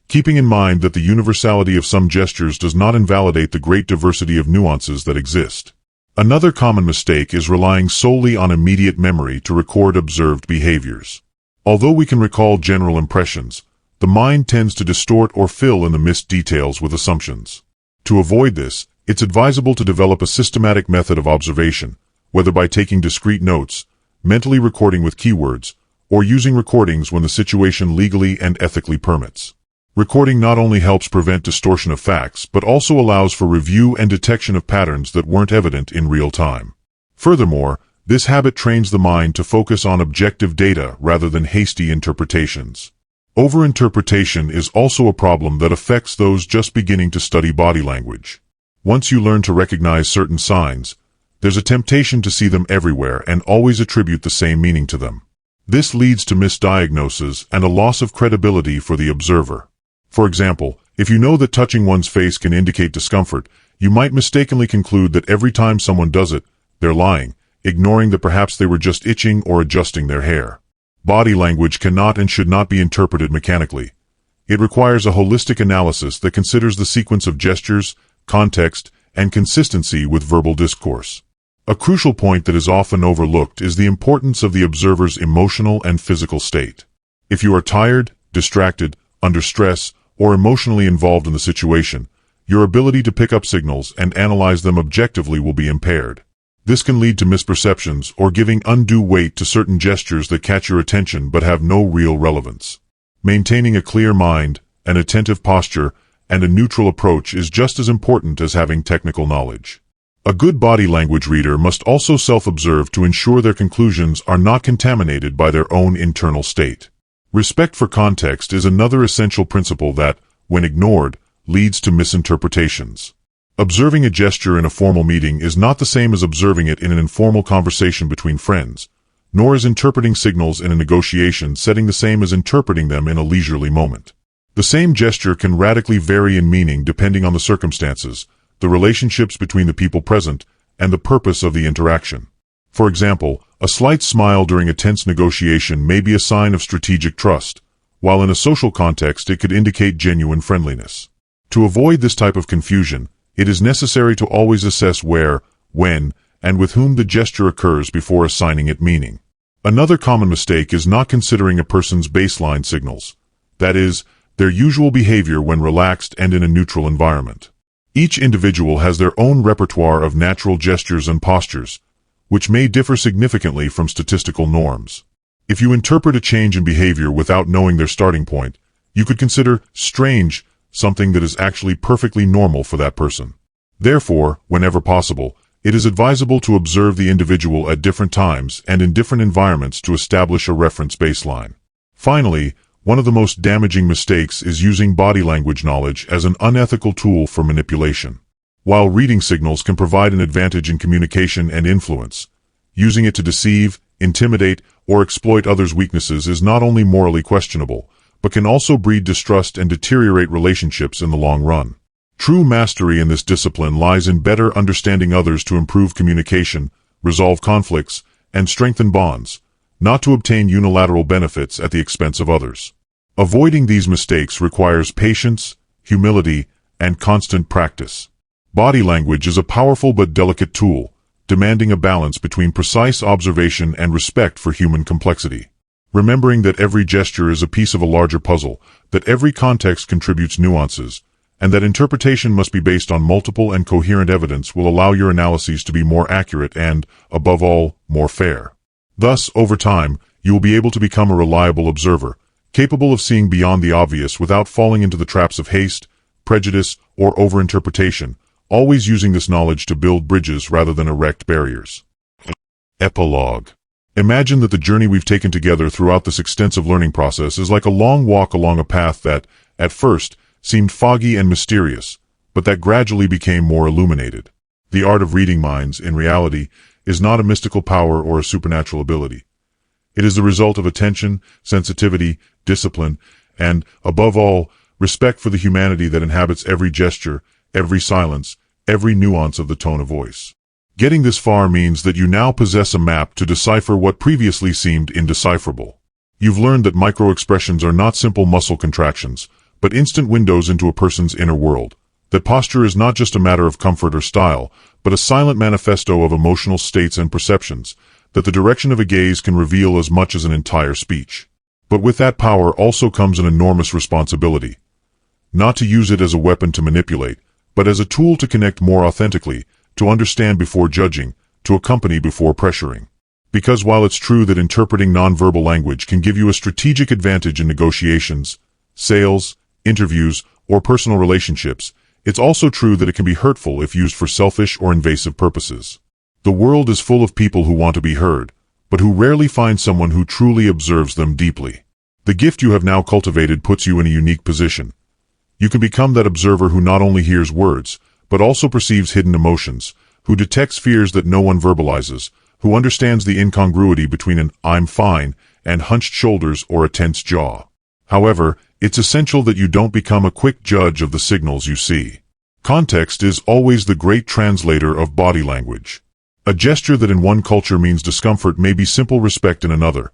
keeping in mind that the universality of some gestures does not invalidate the great diversity of nuances that exist. Another common mistake is relying solely on immediate memory to record observed behaviors. Although we can recall general impressions, the mind tends to distort or fill in the missed details with assumptions. To avoid this, it's advisable to develop a systematic method of observation, whether by taking discrete notes, mentally recording with keywords, or using recordings when the situation legally and ethically permits. Recording not only helps prevent distortion of facts, but also allows for review and detection of patterns that weren't evident in real time. Furthermore, this habit trains the mind to focus on objective data rather than hasty interpretations. Overinterpretation is also a problem that affects those just beginning to study body language. Once you learn to recognize certain signs, there's a temptation to see them everywhere and always attribute the same meaning to them. This leads to misdiagnosis and a loss of credibility for the observer. For example, If you know that touching one's face can indicate discomfort, you might mistakenly conclude that every time someone does it, they're lying, ignoring that perhaps they were just itching or adjusting their hair. Body language cannot and should not be interpreted mechanically. It requires a holistic analysis that considers the sequence of gestures, context, and consistency with verbal discourse. A crucial point that is often overlooked is the importance of the observer's emotional and physical state. If you are tired, distracted, under stress, or emotionally involved in the situation, your ability to pick up signals and analyze them objectively will be impaired. This can lead to misperceptions or giving undue weight to certain gestures that catch your attention but have no real relevance. Maintaining a clear mind, an attentive posture, and a neutral approach is just as important as having technical knowledge. A good body language reader must also self-observe to ensure their conclusions are not contaminated by their own internal state. Respect for context is another essential principle that, when ignored, leads to misinterpretations. Observing a gesture in a formal meeting is not the same as observing it in an informal conversation between friends, nor is interpreting signals in a negotiation setting the same as interpreting them in a leisurely moment. The same gesture can radically vary in meaning depending on the circumstances, the relationships between the people present, and the purpose of the interaction. For example, a slight smile during a tense negotiation may be a sign of strategic trust, while in a social context it could indicate genuine friendliness. To avoid this type of confusion, it is necessary to always assess where, when, and with whom the gesture occurs before assigning it meaning. Another common mistake is not considering a person's baseline signals, that is, their usual behavior when relaxed and in a neutral environment. Each individual has their own repertoire of natural gestures and postures, which may differ significantly from statistical norms. If you interpret a change in behavior without knowing their starting point, you could consider strange something that is actually perfectly normal for that person. Therefore, whenever possible, it is advisable to observe the individual at different times and in different environments to establish a reference baseline. Finally, one of the most damaging mistakes is using body language knowledge as an unethical tool for manipulation. While reading signals can provide an advantage in communication and influence, using it to deceive, intimidate, or exploit others' weaknesses is not only morally questionable, but can also breed distrust and deteriorate relationships in the long run. True mastery in this discipline lies in better understanding others to improve communication, resolve conflicts, and strengthen bonds, not to obtain unilateral benefits at the expense of others. Avoiding these mistakes requires patience, humility, and constant practice. Body language is a powerful but delicate tool, demanding a balance between precise observation and respect for human complexity. Remembering that every gesture is a piece of a larger puzzle, that every context contributes nuances, and that interpretation must be based on multiple and coherent evidence will allow your analyses to be more accurate and, above all, more fair. Thus, over time, you will be able to become a reliable observer, capable of seeing beyond the obvious without falling into the traps of haste, prejudice, or overinterpretation, always using this knowledge to build bridges rather than erect barriers. Epilogue. Imagine that the journey we've taken together throughout this extensive learning process is like a long walk along a path that, at first, seemed foggy and mysterious, but that gradually became more illuminated. The art of reading minds, in reality, is not a mystical power or a supernatural ability. It is the result of attention, sensitivity, discipline, and, above all, respect for the humanity that inhabits every gesture, every silence, every nuance of the tone of voice. Getting this far means that you now possess a map to decipher what previously seemed indecipherable. You've learned that microexpressions are not simple muscle contractions, but instant windows into a person's inner world. That posture is not just a matter of comfort or style, but a silent manifesto of emotional states and perceptions, that the direction of a gaze can reveal as much as an entire speech. But with that power also comes an enormous responsibility. Not to use it as a weapon to manipulate, but as a tool to connect more authentically, to understand before judging, to accompany before pressuring. Because while it's true that interpreting nonverbal language can give you a strategic advantage in negotiations, sales, interviews, or personal relationships, it's also true that it can be hurtful if used for selfish or invasive purposes. The world is full of people who want to be heard, but who rarely find someone who truly observes them deeply. The gift you have now cultivated puts you in a unique position. You can become that observer who not only hears words, but also perceives hidden emotions, who detects fears that no one verbalizes, who understands the incongruity between an "I'm fine" and hunched shoulders or a tense jaw. However, It's essential that you don't become a quick judge of the signals you see. Context is always the great translator of body language. A gesture that in one culture means discomfort may be simple respect in another.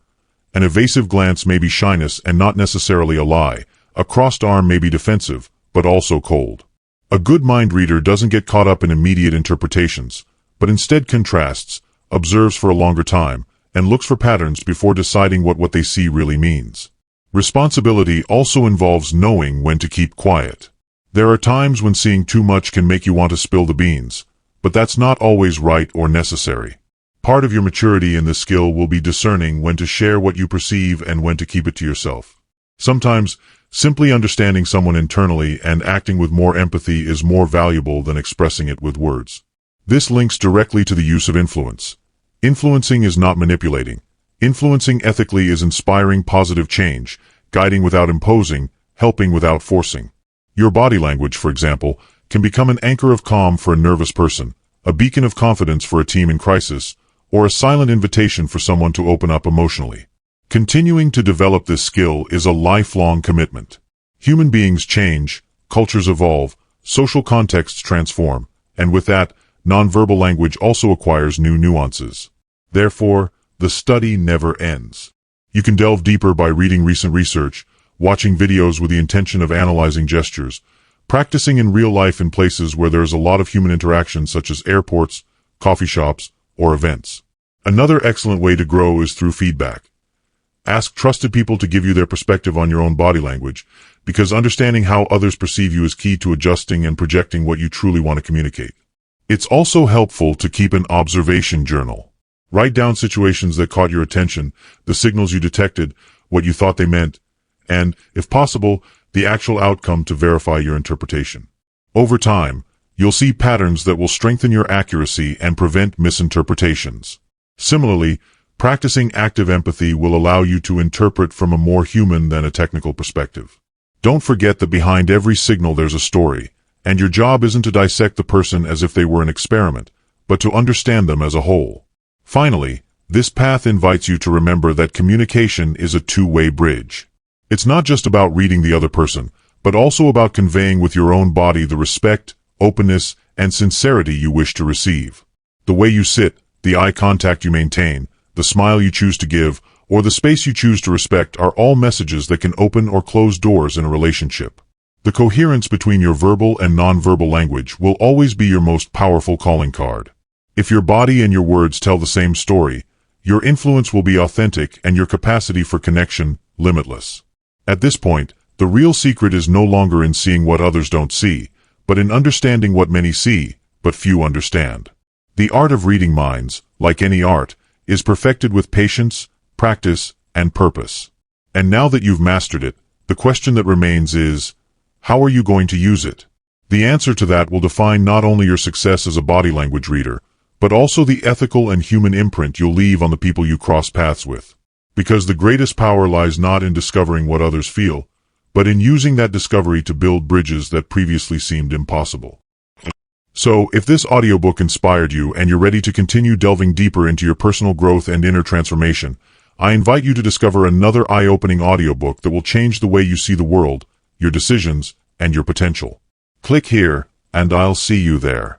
An evasive glance may be shyness and not necessarily a lie. A crossed arm may be defensive, but also cold. A good mind reader doesn't get caught up in immediate interpretations, but instead contrasts, observes for a longer time, and looks for patterns before deciding what they see really means. Responsibility also involves knowing when to keep quiet. There are times when seeing too much can make you want to spill the beans, but that's not always right or necessary. Part of your maturity in this skill will be discerning when to share what you perceive and when to keep it to yourself. Sometimes, simply understanding someone internally and acting with more empathy is more valuable than expressing it with words. This links directly to the use of influence. Influencing is not manipulating. Influencing ethically is inspiring positive change, guiding without imposing, helping without forcing. Your body language, for example, can become an anchor of calm for a nervous person, a beacon of confidence for a team in crisis, or a silent invitation for someone to open up emotionally. Continuing to develop this skill is a lifelong commitment. Human beings change, cultures evolve, social contexts transform, and with that, nonverbal language also acquires new nuances. Therefore, the study never ends. You can delve deeper by reading recent research, watching videos with the intention of analyzing gestures, practicing in real life in places where there is a lot of human interaction such as airports, coffee shops, or events. Another excellent way to grow is through feedback. Ask trusted people to give you their perspective on your own body language, because understanding how others perceive you is key to adjusting and projecting what you truly want to communicate. It's also helpful to keep an observation journal. Write down situations that caught your attention, the signals you detected, what you thought they meant, and, if possible, the actual outcome to verify your interpretation. Over time, you'll see patterns that will strengthen your accuracy and prevent misinterpretations. Similarly, practicing active empathy will allow you to interpret from a more human than a technical perspective. Don't forget that behind every signal there's a story, and your job isn't to dissect the person as if they were an experiment, but to understand them as a whole. Finally, this path invites you to remember that communication is a two-way bridge. It's not just about reading the other person, but also about conveying with your own body the respect, openness, and sincerity you wish to receive. The way you sit, the eye contact you maintain, the smile you choose to give, or the space you choose to respect are all messages that can open or close doors in a relationship. The coherence between your verbal and nonverbal language will always be your most powerful calling card. If your body and your words tell the same story, your influence will be authentic and your capacity for connection limitless. At this point, the real secret is no longer in seeing what others don't see, but in understanding what many see, but few understand. The art of reading minds, like any art, is perfected with patience, practice, and purpose. And now that you've mastered it, the question that remains is, how are you going to use it? The answer to that will define not only your success as a body language reader, but also the ethical and human imprint you'll leave on the people you cross paths with. Because the greatest power lies not in discovering what others feel, but in using that discovery to build bridges that previously seemed impossible. So, if this audiobook inspired you and you're ready to continue delving deeper into your personal growth and inner transformation, I invite you to discover another eye-opening audiobook that will change the way you see the world, your decisions, and your potential. Click here, and I'll see you there.